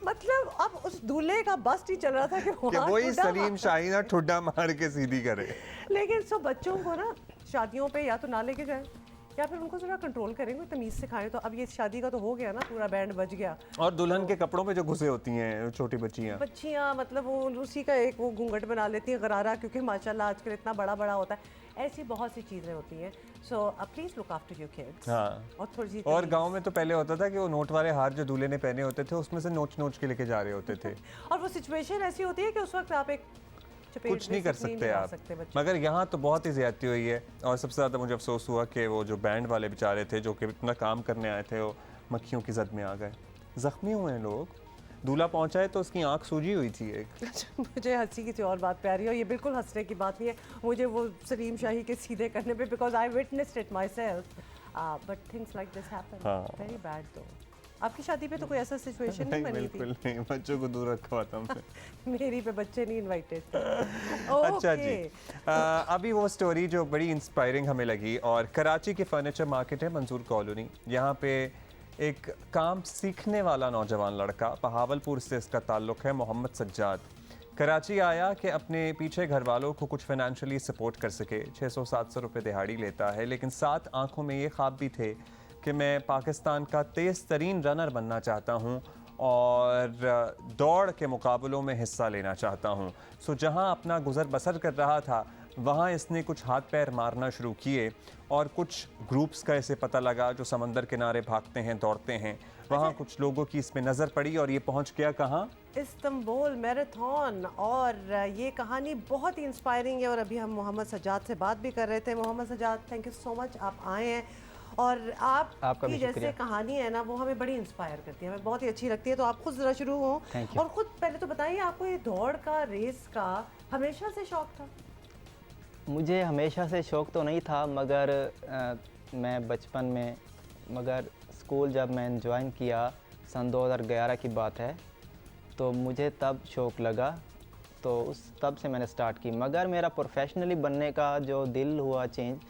मतलब अब उस दूल्हे का बस नहीं चल रहा था कि वही सलीम शाही ना ठुड्डा मार के सीधी करे। लेकिन सब बच्चों को ना शादियों पे या तो ना लेके जाएं या फिर उनको जरा कंट्रोल करेंगे, तमीज़ सिखाएं। तो अब ये शादी का तो हो गया ना, पूरा बैंड बज गया। और दुल्हन के कपड़ों पे जो घुसे होती हैं छोटी बच्चियाँ मतलब वो उसी का एक वो घूंघट बना लेती हैं गरारा, क्योंकि माशाल्लाह आजकल इतना बड़ा बड़ा होता है। ऐसी बहुत सी चीज़ें होती हैं। So please look after your kids. हाँ। और थोड़ी सी और गांव में तो पहले होता था कि वो नोट वाले हार जो दूल्हे ने पहने होते थे उसमें से नोच नोच के लेके जा रहे होते थे। और वो सिचुएशन ऐसी होती है कि उस वक्त आप एक कुछ नहीं कर सकते आप। मगर यहाँ तो बहुत ही ज्यादती हुई है। और सबसे ज़्यादा मुझे अफसोस हुआ कि वो जो बैंड वाले बेचारे थे जो कि इतना काम करने आए थे वो मक्खियों की जद में आ गए, जख्मी हुए हैं लोग। दूल्हा पहुंचा है तो उसकी आंख सूजी हुई थी एक। मुझे हंसी किसी और बात पे आ रही है और ये बिल्कुल हंसने की बात नहीं है मुझे वो सलीम शाही के सीधे करने पे, because I witnessed it my self, but things like this happen. Very bad. तो आपकी शादी पे तो कोई ऐसा सिचुएशन नहीं बनी थी? बिल्कुल नहीं, बच्चों को दूर रखा हुआ था हमने। मेरी पे बच्चे नहीं इनवाइटेड। अच्छा जी, अभी वो स्टोरी जो बड़ी इंस्पायरिंग हमें लगी, और कराची के फर्नीचर मार्केट है मंसूर कॉलोनी, यहाँ पे एक काम सीखने वाला नौजवान लड़का, बहावलपुर से इसका ताल्लुक़ है, मोहम्मद सज्जाद, कराची आया कि अपने पीछे घर वालों को कुछ फाइनेंशियली सपोर्ट कर सके। 600-700 रुपये दिहाड़ी लेता है, लेकिन साथ आंखों में ये ख्वाब भी थे कि मैं पाकिस्तान का तेज़ तरीन रनर बनना चाहता हूँ और दौड़ के मुकाबलों में हिस्सा लेना चाहता हूँ। सो जहाँ अपना गुज़र बसर कर रहा था वहाँ इसने कुछ हाथ पैर मारना शुरू किए और कुछ ग्रुप्स का इसे पता लगा जो समंदर किनारे भागते हैं, दौड़ते हैं। वहाँ कुछ लोगों की इसमें नज़र पड़ी और ये पहुँच गया कहाँ? Istanbul marathon. और ये कहानी बहुत ही इंस्पायरिंग है। और अभी हम मोहम्मद सज्जाद से बात भी कर रहे थे। Mohammad Sajjad, thank you so much, आप आए हैं और आपकी जैसे कहानी है ना वो हमें बड़ी इंस्पायर करती है, हमें बहुत ही अच्छी लगती है। तो आप खुद ज़रा शुरू हो और ख़ुद पहले तो बताइए, आपको ये दौड़ का, रेस का हमेशा से शौक़ था? मुझे हमेशा से शौक़ तो नहीं था, मगर मैं बचपन में, मगर स्कूल जब मैंने ज्वाइन किया सन 2011 की बात है, तो मुझे तब शौक़ लगा, तो तब से मैंने स्टार्ट की। मगर मेरा प्रोफेशनली बनने का जो दिल हुआ चेंज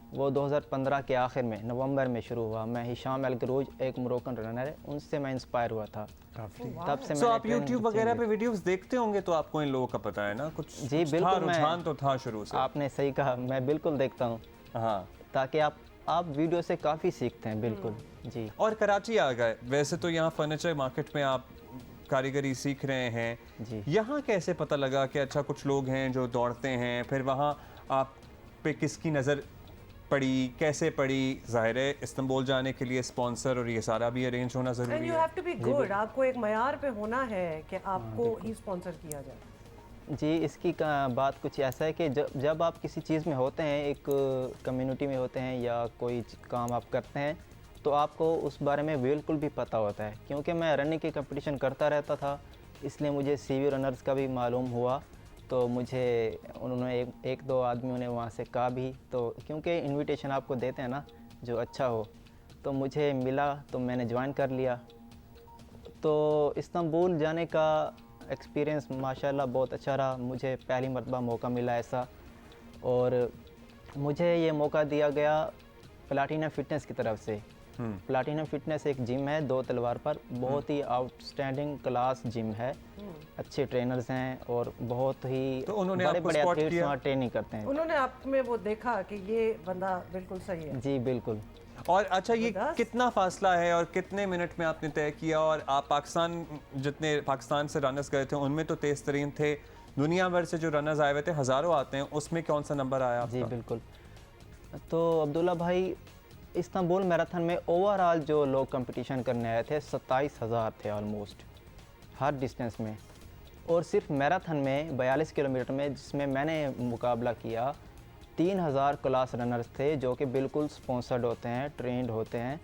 वो 2015 के आखिर में, नवंबर में शुरू हुआ। मैं हिशाम अल-गरूज, एक मोरक्कन रनर है, उनसे मैं इंस्पायर हुआ था। तब से मैंने आप YouTube वगैरह पे वीडियोस देखते होंगे तो आपको इन लोगों का पता है ना कुछ? जी बिल्कुल, रुझान तो था शुरू से। आपने सही कहा, मैं बिल्कुल देखता हूँ। हाँ, ताकि आप वीडियो से काफ़ी सीखते हैं। बिल्कुल जी। और कराची आ गए, वैसे तो यहाँ फर्नीचर मार्केट में आप कारीगरी सीख रहे हैं जी। यहाँ कैसे पता लगा कि अच्छा कुछ लोग हैं जो दौड़ते हैं? फिर वहाँ आप पे किसकी नज़र पड़ी, कैसे पड़ी? ज़ाहिर है इस्तांबुल जाने के लिए स्पॉन्सर और ये सारा भी अरेंज होना ज़रूरी है। You have to be good, आपको एक मयार पे होना है कि आपको ही स्पॉन्सर किया जाए। जी, इसकी बात कुछ ऐसा है कि जब आप किसी चीज़ में होते हैं, एक कम्युनिटी में होते हैं या कोई काम आप करते हैं, तो आपको उस बारे में बिल्कुल भी पता होता है। क्योंकि मैं रनिंग की कंपटीशन करता रहता था, इसलिए मुझे CV रनर्स का भी मालूम हुआ। तो मुझे उन्होंने एक दो आदमियों ने वहाँ से कहा भी, तो क्योंकि इनविटेशन आपको देते हैं ना जो अच्छा हो, तो मुझे मिला तो मैंने ज्वाइन कर लिया। तो इस्तांबुल जाने का एक्सपीरियंस माशाल्लाह बहुत अच्छा रहा। मुझे पहली मरतबा मौका मिला ऐसा, और मुझे ये मौका दिया गया प्लाटिनम फिटनेस की तरफ से। प्लाटिनम फिटनेस एक जिम है 2 तलवार पर, बहुत ही आउटस्टैंडिंग क्लास जिम है, अच्छे ट्रेनर्स हैं और बहुत ही तो बड़े एथलीट्स वहाँ ट्रेनिंग करते हैं। उन्होंने आप में वो देखा कि ये बंदा बिल्कुल सही है। जी बिल्कुल। और अच्छा, ये कितना फासला है और कितने मिनट में आपने तय किया? और आप जितने पाकिस्तान से रनर्स गए थे उनमें तो तेज़ तरीन थे, दुनिया भर से जो रनर्स आए हुए थे हज़ारों आते हैं, उसमें कौन सा नंबर आया आपका? जी बिल्कुल। तो अब्दुल्ला भाई, इस्तांबुल मैराथन में ओवरऑल जो लोग कंपटीशन करने आए थे 27,000 थे ऑलमोस्ट हर डिस्टेंस में। और सिर्फ मैराथन में 42 किलोमीटर में, जिसमें मैंने मुकाबला किया, 3,000 क्लास रनर्स थे जो कि बिल्कुल स्पॉन्सर्ड होते हैं, ट्रेंड होते हैं।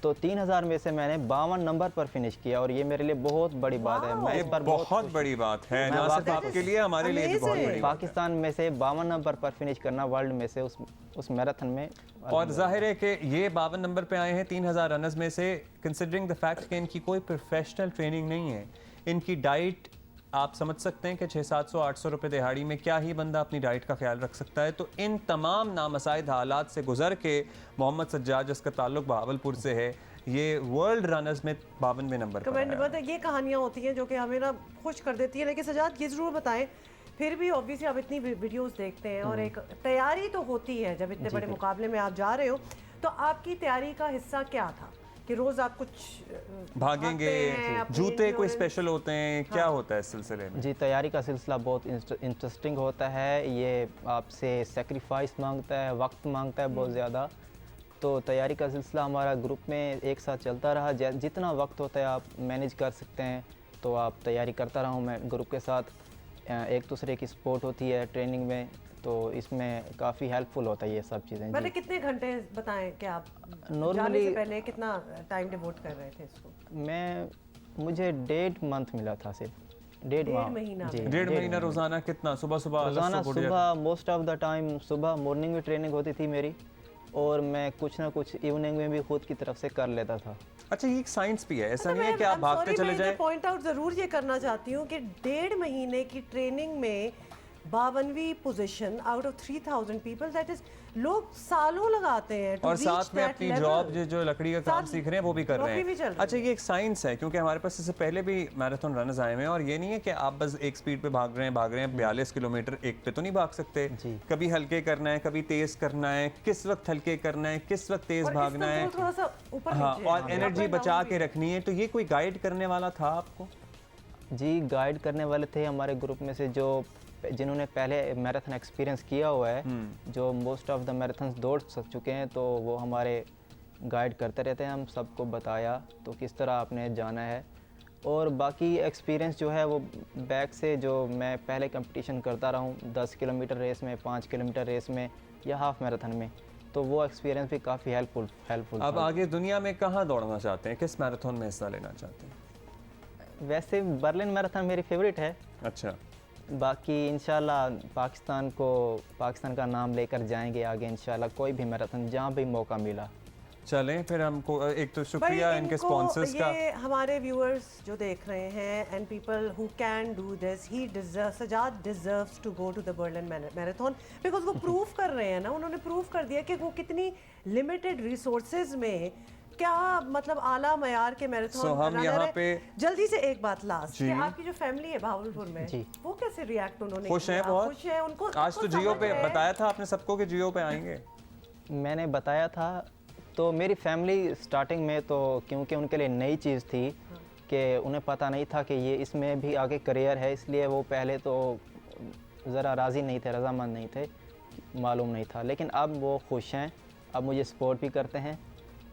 तो 3000 में से मैंने 52 नंबर पर फिनिश किया और ये मेरे लिए बहुत बड़ी बात है। मैं ये इस पर बहुत बड़ी बात है, ना सिर्फ आपके लिए, हमारे लिए भी बहुत बड़ी बात है। पाकिस्तान में से 52 नंबर पर फिनिश करना वर्ल्ड में से उस मैराथन में, और जाहिर है कि ये 52 नंबर पे आए हैं 3000 रनर्स में से, कंसिडरिंग द फैक्ट कि इनकी कोई प्रोफेशनल ट्रेनिंग नहीं है, इनकी डाइट आप समझ सकते हैं कि 600-700-800 रुपए दिहाड़ी में क्या ही बंदा अपनी डाइट का ख्याल रख सकता है। तो इन तमाम नामसाइद हालात से गुजर के मोहम्मद सज्जाद, जिसका ताल्लुक बहावलपुर से है, ये वर्ल्ड रनर्स में 52वें नंबर पर कमेंट है। ये कहानियाँ होती हैं जो कि हमें ना खुश कर देती है। लेकिन सजाद ये ज़रूर बताएं, फिर भी ऑब्वियसली आप इतनी वीडियोस देखते हैं और एक तैयारी तो होती है जब इतने बड़े मुकाबले में आप जा रहे हो, तो आपकी तैयारी का हिस्सा क्या था कि रोज आप कुछ भागेंगे, जूते कोई स्पेशल होते हैं, क्या होता है इस सिलसिले में? जी, तैयारी का सिलसिला बहुत इंटरेस्टिंग होता है। ये आपसे सेक्रीफाइस मांगता है, वक्त मांगता है बहुत ज़्यादा। तो तैयारी का सिलसिला हमारा ग्रुप में एक साथ चलता रहा। जितना वक्त होता है आप मैनेज कर सकते हैं, तो आप तैयारी करता रहा हूँ मैं ग्रुप के साथ। एक दूसरे की सपोर्ट होती है ट्रेनिंग में, तो इसमें काफ़ी हेल्पफुल होता है ये सब चीज़ें। मतलब कितने घंटे बताएं कि आप नॉर्मली से पहले कितना टाइम डिवोट कर रहे थे इसको? मुझे 1.5 मंथ मिला था, सिर्फ 1.5 महीना। जी, 1.5 महीना रोजाना कितना? सुबह रोजाना सुबह मोस्ट ऑफ द टाइम सुबह मॉर्निंग में ट्रेनिंग होती थी मेरी, और मैं कुछ ना कुछ इवनिंग में भी खुद की तरफ से कर लेता था। अच्छा, ये एक साइंस भी है, ऐसा नहीं है कि आप भागते चले जाए। मैं पॉइंट आउट जरूर ये करना चाहती हूँ कि 1.5 महीने की ट्रेनिंग में 52वीं position out of 3000 people, that is लोग सालों लगाते हैं और साथ में अपनी जॉब जो लकड़ी का काम सीख रहे हैं वो भी कर रहे हैं। अच्छा, ये एक साइंस है, क्योंकि हमारे पास इससे पहले भी मैराथन रनर्स आए हुए हैं, और ये नहीं है कि आप बस एक स्पीड पे भाग रहे हैं 42 किलोमीटर एक पे तो नहीं भाग सकते। कभी हल्के करना है, कभी तेज करना है, किस वक्त हल्के करना है, किस वक्त तेज भागना है, हाँ, और एनर्जी बचा के रखनी है। तो ये कोई गाइड करने वाला था आपको? जी, गाइड करने वाले थे हमारे ग्रुप में से जिन्होंने पहले मैराथन एक्सपीरियंस किया हुआ है, जो मोस्ट ऑफ द मैराथन्स दौड़ चुके हैं, तो वो हमारे गाइड करते रहते हैं। हम सबको बताया तो किस तरह आपने जाना है। और बाकी एक्सपीरियंस जो है वो बैक से, जो मैं पहले कंपटीशन करता रहा हूँ 10 किलोमीटर रेस में, 5 किलोमीटर रेस में या हाफ मैराथन में, तो वो एक्सपीरियंस भी काफ़ी हेल्पफुल अब आगे दुनिया में कहाँ दौड़ना चाहते हैं, किस मैराथन में हिस्सा लेना चाहते हैं? वैसे बर्लिन मैराथन मेरी फेवरेट है। अच्छा, बाकी इंशाल्लाह पाकिस्तान का नाम लेकर जाएंगे आगे इंशाल्लाह, कोई भी मैराथन जहाँ भी मौका मिला। चलें फिर। हमको एक तो शुक्रिया इनके स्पॉन्सर्स का। ये हमारे व्यूअर्स जो देख रहे हैं, and people who can do this, he deserves, Sajjad deserves to go to the Berlin marathon, because वो प्रूव कर रहे हैं ना, उन्होंने प्रूव कर दिया कि वो कितनी लिमिटेड रिसोर्सेज में क्या मतलब आला मयार के मैराथन हम यहाँ पे जल्दी से एक बात लास्ट कि आपकी जो फैमिली है भावलपुर में, वो कैसे रिएक्ट उन्होंने? खुश हैं बहुत, खुश हैं उनको। आज तो जियो पे बताया था आपने सबको कि जियो पे आएंगे। मैंने बताया था, तो मेरी फैमिली स्टार्टिंग में तो क्योंकि उनके लिए नई चीज़ थी कि उन्हें पता नहीं था कि ये इसमें भी आगे करियर है, इसलिए वो पहले तो ज़रा राज़ी नहीं थे, रजामंद नहीं थे, मालूम नहीं था। लेकिन अब वो खुश हैं, अब मुझे सपोर्ट भी करते हैं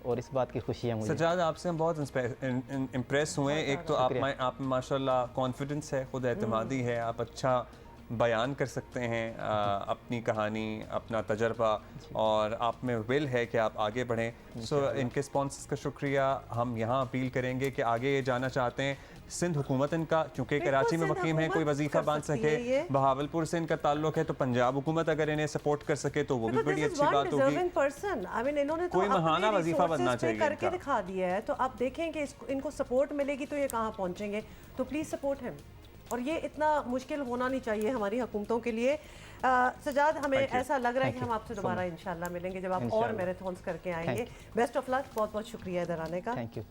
और इस बात की खुशी है मुझे। सजाद, आपसे हम बहुत इम्प्रेस हुए। एक तो आप में माशाल्लाह कॉन्फिडेंस है, खुद एतमादी है, आप अच्छा बयान कर सकते हैं अपनी कहानी, अपना तजर्बा, और आप में विल है कि आप आगे बढ़ें। सो इनके स्पॉन्सर्स का शुक्रिया। हम यहाँ अपील करेंगे कि आगे ये जाना चाहते हैं, सिंध हुकूमत इनका, क्योंकि कराची में मुकीम है, कोई वजीफा बांध सके, बहावलपुर से इनका ताल्लुक है, तो पंजाब हुकूमत अगर इन्हें सपोर्ट कर सके तो वो भी बड़ी अच्छी बात होगी। कोई महाना वजीफा बनना चाहिए करके दिखा दिया है, तो आप देखें कि इनको सपोर्ट मिलेगी तो ये कहाँ पहुँचेंगे। तो प्लीज़ सपोर्ट हिम, और ये इतना मुश्किल होना नहीं चाहिए हमारी हुकूमतों के लिए। सजाद, हमें ऐसा लग रहा है कि हम आपसे दोबारा इंशाल्लाह मिलेंगे जब आप और मैराथन्स करके आएंगे। बेस्ट ऑफ लक, बहुत बहुत शुक्रिया इधर आने का। Thank you.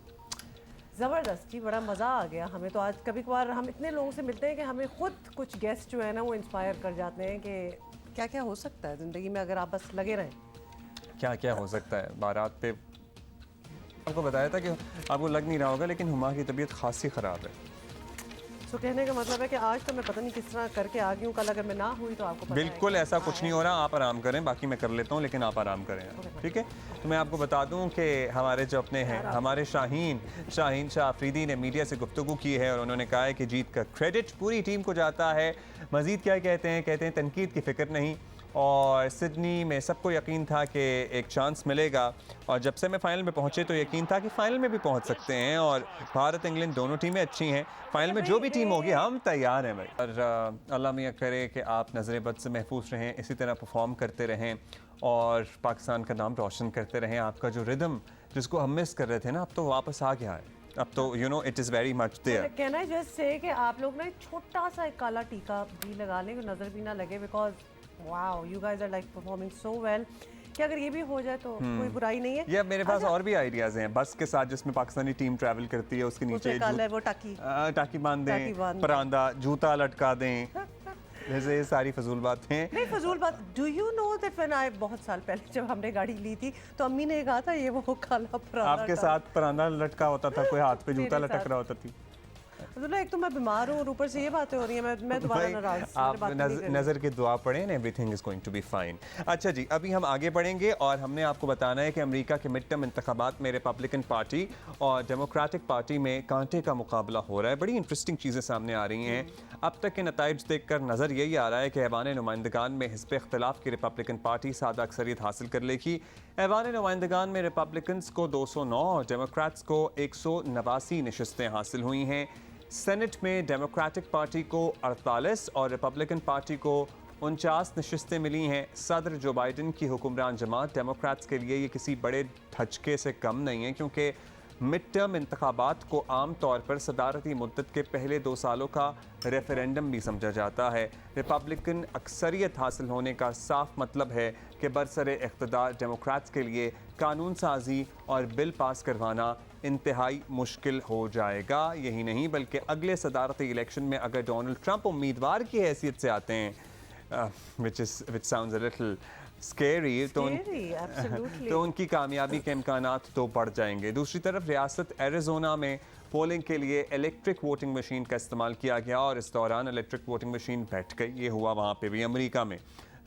ज़बरदस्त जी, बड़ा मज़ा आ गया हमें तो आज। कभी कभार हम इतने लोगों से मिलते हैं कि हमें खुद कुछ गेस्ट जो है ना वो इंस्पायर कर जाते हैं कि क्या क्या हो सकता है ज़िंदगी में अगर आप बस लगे रहें। क्या क्या हो सकता है। बारात पे आपको बताया था कि आपको लग नहीं रहा होगा, लेकिन हुमा की तबीयत खासी ख़राब है। तो कहने का मतलब है कि आज तो मैं पता नहीं किस तरह करके आ गई हूँ, कल अगर मैं ना हुई तो आपको बिल्कुल ऐसा कुछ नहीं हो रहा। आप आराम करें, बाकी मैं कर लेता हूँ, लेकिन आप आराम करें, ठीक है। तो मैं आपको बता दूँ कि हमारे जो अपने हैं, हमारे शाहीन शाह अफरीदी ने मीडिया से गुफ्तगू की है, और उन्होंने कहा है कि जीत का क्रेडिट पूरी टीम को जाता है। मजीद क्या कहते हैं, कहते हैं तनकीद की फ़िक्र नहीं, और सिडनी में सबको यकीन था कि एक चांस मिलेगा, और जब से मैं फ़ाइनल में पहुंचे तो यकीन था कि फ़ाइनल में भी पहुंच सकते हैं, और भारत इंग्लैंड दोनों टीमें अच्छी हैं, फ़ाइनल में जो भी टीम होगी हम तैयार हैं भाई। और अल्लाह मियाँ करे कि आप नज़र बद से महफूज रहें, इसी तरह परफॉर्म करते रहें और पाकिस्तान का नाम रोशन करते रहें। आपका जो रिदम जिसको हम मिस कर रहे थे ना, अब तो वापस आ गया है, अब तो you know it is very much there. Can I just say कि आप लोग ना छोटा सा एक काला टीका भी लगा लें, नज़र भी ना लगे, because wow you guys are like performing so well, कि अगर ये भी हो जाए तो कोई बुराई नहीं है। या मेरे पास और भी आइडियाज़ हैं, बस के साथ जिसमें पाकिस्तानी टीम ट्रैवल करती है उसके नीचे वो टाकी बांध दें, परांदा जूता लटका दें, जैसे ये सारी फजूल बातें। नहीं फजूल बात। Do you know that when I बहुत साल पहले जब हमने गाड़ी ली थी तो अम्मी ने कहा था ये वो काला परांदा आपके साथ परांदा लटका होता था, कोई हाथ पे जूता लटक रहा होता थी। एक तो मैं बीमार हूँ और ऊपर से ये बातें हो रही हैं, मैं दोबारा नाराज। आप नज़र की दुआ पढ़ें, everything is going to be fine. अच्छा जी, अभी हम आगे बढ़ेंगे और हमने आपको बताना है कि अमेरिका के मिड टर्म इंतखाबात में रिपब्लिकन पार्टी और डेमोक्रेटिक पार्टी में कांटे का मुकाबला हो रहा है। बड़ी इंटरेस्टिंग चीज़ें सामने आ रही हैं। अब तक के नताइज देख कर नज़र यही आ रहा है कि ऐवान नुमाइंदगान में हिस्ब इख्तिलाफ की रिपब्लिकन पार्टी सादा अक्सरियत हासिल कर लेगी। ऐवान नुमाइंदगान में रिपब्लिकन्स को 209 और डेमोक्रेट्स को 189 नशस्तें हासिल हुई हैं। सेनेट में डेमोक्रेटिक पार्टी को 48 और रिपब्लिकन पार्टी को 49 नशस्तें मिली हैं। सदर जो बाइडन की हुक्मरान जमात डेमोक्रेट्स के लिए ये किसी बड़े धचके से कम नहीं है, क्योंकि मिड टर्म इंतखाबात को आम तौर पर सदारती मुद्दत के पहले 2 सालों का रेफरेंडम भी समझा जाता है। रिपब्लिकन अक्सरियत हासिल होने का साफ मतलब है कि बरसरे इख्तिदार डेमोक्रेट्स के लिए कानून साजी और बिल पास करवाना इंतहाई मुश्किल हो जाएगा। यही नहीं बल्कि अगले सदारती इलेक्शन में अगर डोनाल्ड ट्रंप उम्मीदवार की हैसियत से आते हैं, विच साउंड्स अ लिटिल स्केरी, तो उनकी कामयाबी के इम्कानात तो बढ़ जाएंगे। दूसरी तरफ रियासत एरिज़ोना में पोलिंग के लिए इलेक्ट्रिक वोटिंग मशीन का इस्तेमाल किया गया और इस दौरान इलेक्ट्रिक वोटिंग मशीन बैठ गई। ये हुआ वहाँ पे भी, अमेरिका में।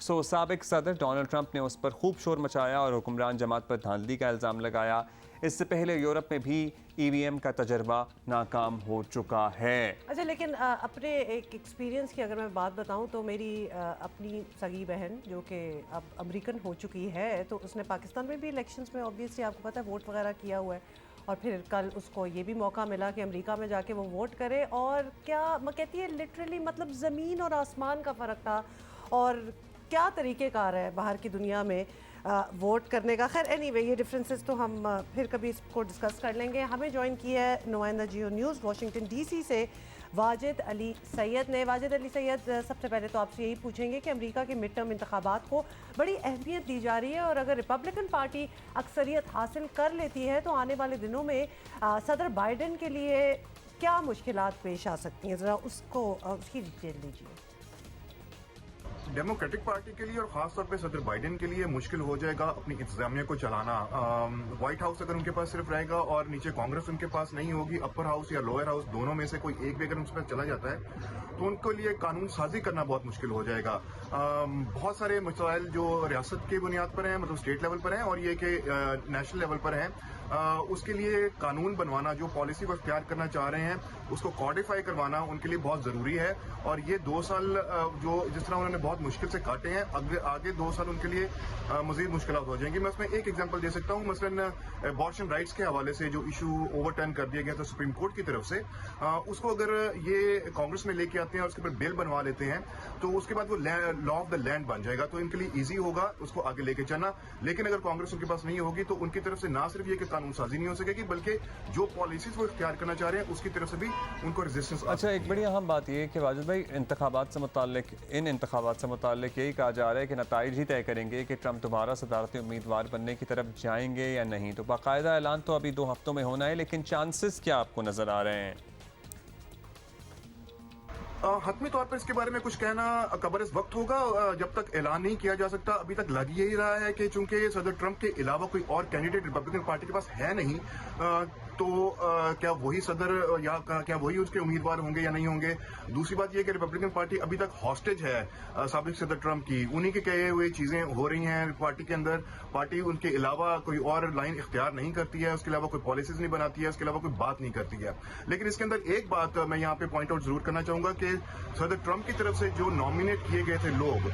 साबिक सदर डोनाल्ड ट्रंप ने उस पर खूब शोर मचाया और हुक्मरान जमात पर धांधली का इल्ज़ाम लगाया। इससे पहले यूरोप में भी ईवीएम का तजर्बा नाकाम हो चुका है। अच्छा, लेकिन अपने एक एक्सपीरियंस की अगर मैं बात बताऊं तो मेरी अपनी सगी बहन जो कि अब अमेरिकन हो चुकी है, तो उसने पाकिस्तान में भी इलेक्शंस में ऑब्वियसली आपको पता है वोट वगैरह किया हुआ है, और फिर कल उसको ये भी मौका मिला कि अमेरिका में जाके वो वोट करे, और क्या मैं कहती है लिटरली मतलब ज़मीन और आसमान का फ़र्क था, और क्या तरीक़ेकार है बाहर की दुनिया में वोट करने का। खैर एनीवे, ये डिफरेंसेस तो हम फिर कभी इसको डिस्कस कर लेंगे। हमें ज्वाइन किया है नुमाइंदा जियो न्यूज़ वाशिंगटन डीसी से वाजिद अली सैयद ने। वाजिद अली सैयद, सबसे पहले तो आपसे यही पूछेंगे कि अमेरिका के मिड टर्म इंतखाबात को बड़ी अहमियत दी जा रही है, और अगर रिपब्लिकन पार्टी अक्सरियत हासिल कर लेती है तो आने वाले दिनों में सदर बाइडन के लिए क्या मुश्किलात पेश आ सकती हैं, ज़रा उसकी डिटेल दीजिए। डेमोक्रेटिक पार्टी के लिए और खासतौर पे सदर बाइडेन के लिए मुश्किल हो जाएगा अपनी इंतजामिया को चलाना। व्हाइट हाउस अगर उनके पास सिर्फ रहेगा और नीचे कांग्रेस उनके पास नहीं होगी, अपर हाउस या लोअर हाउस दोनों में से कोई एक भी अगर उनके पास चला जाता है तो उनके लिए कानून साजी करना बहुत मुश्किल हो जाएगा। बहुत सारे मसाइल जो रियासत की बुनियाद पर हैं, मतलब स्टेट लेवल पर हैं, और ये कि नेशनल लेवल पर हैं, उसके लिए कानून बनवाना, जो पॉलिसी वो इख्तियार करना चाह रहे हैं उसको कॉडिफाई करवाना उनके लिए बहुत ज़रूरी है। और ये 2 साल जो जिस तरह उन्होंने बहुत मुश्किल से काटे हैं, आगे 2 साल उनके लिए मजीद मुश्किल हो जाएंगी। मैं उसमें एक एग्जांपल दे सकता हूँ, मसलन अबॉर्शन राइट्स के हवाले से जो इशू ओवरटर्न कर दिया गया था सुप्रीम कोर्ट की तरफ से, उसको अगर ये कांग्रेस में लेके आते हैं और उसके ऊपर बिल बनवा लेते हैं तो उसके बाद वो लॉ ऑफ द लैंड बन जाएगा, तो इनके लिए ईजी होगा उसको आगे लेके चलना। लेकिन अगर कांग्रेस उनके पास नहीं होगी तो उनकी तरफ से ना सिर्फ ये कि कानून साजी नहीं हो सकेगी, बल्कि जो पॉलिसीज वो इख्तियार करना चाह रहे हैं उसकी तरफ से भी उनको रेजिस्टेंस। अच्छा, एक बड़ी अहम बात यह है कि वाजिद भाई, इन इंतखाबात से मुताल्लिक यही कहा जा रहा है कि नताइज ही तय करेंगे कि ट्रंप दोबारा सदारती उम्मीदवार बनने की तरफ जाएंगे या नहीं। तो बाकायदा ऐलान तो अभी 2 हफ्तों में होना है, लेकिन चांसेस क्या आपको नजर आ रहे हैं? हतमी तौर पर इसके बारे में कुछ कहना कबर इस वक्त होगा जब तक ऐलान नहीं किया जा सकता। अभी तक लग यही रहा है कि चूंकि सदर ट्रंप के अलावा कोई और कैंडिडेट रिपब्लिकन पार्टी के पास है नहीं, तो क्या वही सदर या क्या वही उसके उम्मीदवार होंगे या नहीं होंगे। दूसरी बात यह कि रिपब्लिकन पार्टी अभी तक हॉस्टेज है साबिक सदर ट्रंप की, उन्हीं के कहे हुए चीजें हो रही हैं पार्टी के अंदर। पार्टी उनके अलावा कोई और लाइन इख्तियार नहीं करती है, उसके अलावा कोई पॉलिसीज नहीं बनाती है, उसके अलावा कोई बात नहीं करती है। लेकिन इसके अंदर एक बात मैं यहाँ पे पॉइंट आउट जरूर करना चाहूंगा कि सदर ट्रंप की तरफ से जो नॉमिनेट किए गए थे लोग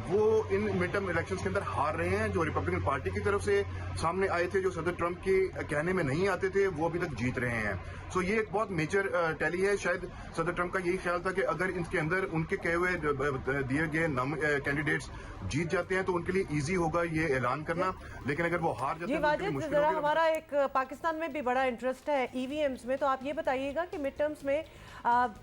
वो इन मिड टर्म इलेक्शंस के अंदर हार रहे हैं। जो रिपब्लिकन पार्टी की तरफ से सामने आए थे, जो सदर ट्रंप के कहने में नहीं आते थे, वो अभी तक जीत रहे हैं। सो ये एक बहुत मेजर टैली है। शायद सदर ट्रंप का यही ख्याल था कि अगर इनके अंदर उनके कहे हुए दिए गए कैंडिडेट्स जीत जाते हैं तो उनके लिए इजी होगा ये ऐलान करना, लेकिन अगर वो हार जाते हैं तो उनके लिए मुश्किल होगा। हमारा एक पाकिस्तान में भी बड़ा इंटरेस्ट है ईवीएम्स में, तो आप ये बताइएगा कि मिड टर्म्स में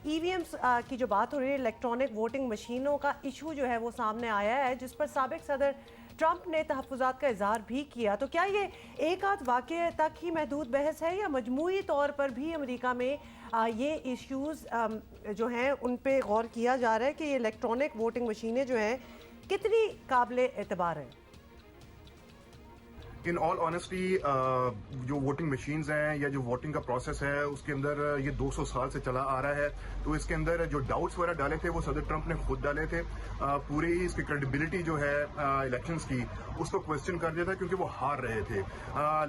ईवीएम्स की जो बात हो रही है, इलेक्ट्रॉनिक वोटिंग मशीनों का इशू जो है वो सामने आया है, जिस पर साबिक सदर ट्रंप ने तहफ़्फ़ुज़ात का इज़हार भी किया। तो क्या ये एक आध वाक़ये तक ही महदूद बहस है या मजमूई तौर पर भी अमेरिका में ये इश्यूज़ जो हैं उन पे गौर किया जा रहा है कि ये इलेक्ट्रॉनिक वोटिंग मशीनें जो हैं कितनी काबिले एतबार हैं? इन ऑल ऑनेस्टी जो वोटिंग मशीन्स हैं या जो वोटिंग का प्रोसेस है उसके अंदर ये 200 साल से चला आ रहा है। तो इसके अंदर जो डाउट्स वगैरह डाले थे वो सदर ट्रंप ने खुद डाले थे। पूरी इसकी क्रेडिबिलिटी जो है इलेक्शंस की उसको क्वेश्चन कर दिया था क्योंकि वो हार रहे थे।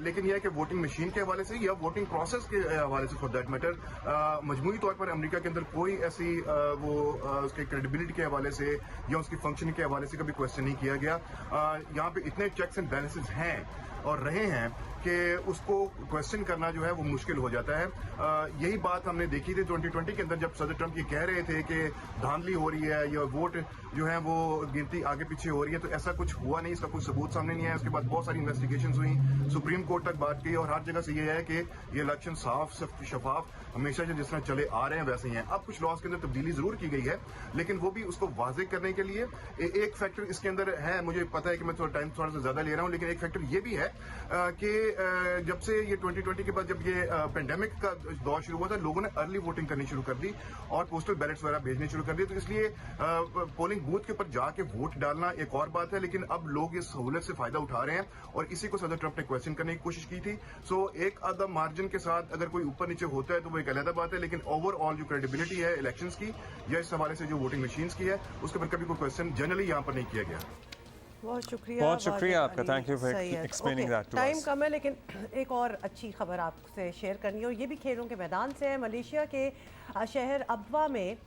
लेकिन यह है कि वोटिंग मशीन के हवाले से या वोटिंग प्रोसेस के हवाले से फॉर दैट मैटर मजमूई तौर पर अमेरिका के अंदर कोई ऐसी उसके क्रेडिबिलिटी के हवाले से या उसकी फंक्शनिंग के हवाले से कभी क्वेश्चन नहीं किया गया। यहाँ पे इतने चेक्स एंड बैलेंसेस हैं और रहे हैं कि उसको क्वेश्चन करना जो है वो मुश्किल हो जाता है। यही बात हमने देखी थी 2020 के अंदर जब सदर ट्रंप ये कह रहे थे कि धांधली हो रही है या वोट जो है वो गिनती आगे पीछे हो रही है, तो ऐसा कुछ हुआ नहीं, इसका कुछ सबूत सामने नहीं आया। उसके बाद बहुत सारी इन्वेस्टिगेशंस हुई, सुप्रीम कोर्ट तक बात की और हर जगह से ये है कि ये इलेक्शन साफ शफाफ हमेशा जिस तरह चले आ रहे हैं वैसे ही हैं। अब कुछ लॉज के अंदर तब्दीली जरूर की गई है, लेकिन वो भी उसको वाज़ेह करने के लिए एक फैक्टर इसके अंदर है। मुझे पता है कि मैं टाइम थोड़ा सा ज्यादा ले रहा हूँ, लेकिन एक फैक्टर ये भी है कि जब से ये 2020 के बाद जब ये पेंडेमिक का दौर शुरू हुआ था, लोगों ने अर्ली वोटिंग करनी शुरू कर दी और पोस्टल बैलेट्स वगैरह भेजने शुरू कर दिए। तो इसलिए पोलिंग बूथ के ऊपर जाके वोट डालना एक और बात है, लेकिन अब लोग इस सहूलत से फायदा उठा रहे हैं और इसी को सदर ट्रंप ने क्वेश्चन करने की कोशिश की थी। सो एक आधा मार्जिन के साथ अगर कोई ऊपर नीचे होता है तो वो एक अलग बात है, लेकिन ओवरऑल जो क्रेडिबिलिटी है इलेक्शंस की या इस हवाले से जो वोटिंग मशीन्स की है उसके ऊपर कभी कोई क्वेश्चन जनरली यहाँ पर नहीं किया गया। बहुत शुक्रिया आपका, thank you for explaining that to us. Time कम है, लेकिन एक और अच्छी खबर आपसे शेयर करनी है और ये भी खेलों के मैदान से है। मलेशिया के शहर अब्वा में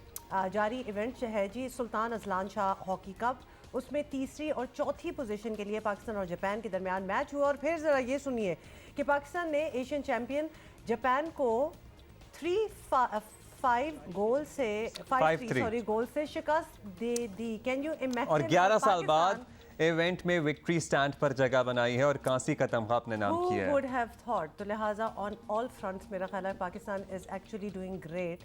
जारी इवेंट है जी Sultan Azlan Shah hockey cup, उसमें तीसरी और चौथी पोजीशन के लिए पाकिस्तान और जापान के दरमियान मैच हुआ। और फिर ज़रा ये सुनिए कि पाकिस्तान ने एशियन चैम्पियन जापान को 5 गोल से शिकस्त दे दी। Can you imagine? और 11 साल बाद इवेंट में विक्ट्री स्टैंड पर जगह बनाई है और कांसी का तमगा अपने नाम किया है। Who would have thought? तो लिहाजा ऑन ऑल फ्रंट्स मेरा ख्याल है Pakistan is actually doing great.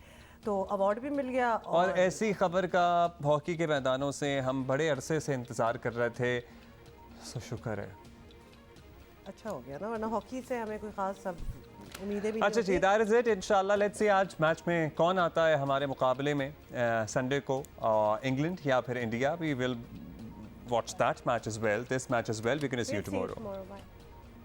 तो अवार्ड भी मिल गया और ऐसी खबर का हॉकी के मैदानों से हम बड़े अरसे से इंतजार कर रहे थे, सो शुक्र है अच्छा हो गया ना, वरना हॉकी से हमें कोई खास सब उम्मीदें भी अच्छा जी, दैट इज इट। इंशाल्लाह लेट्स सी आज मैच में कौन आता है हमारे मुकाबले में संडे को, इंग्लैंड या फिर India. We will watch that match as well, this match as well. We're going to see you tomorrow.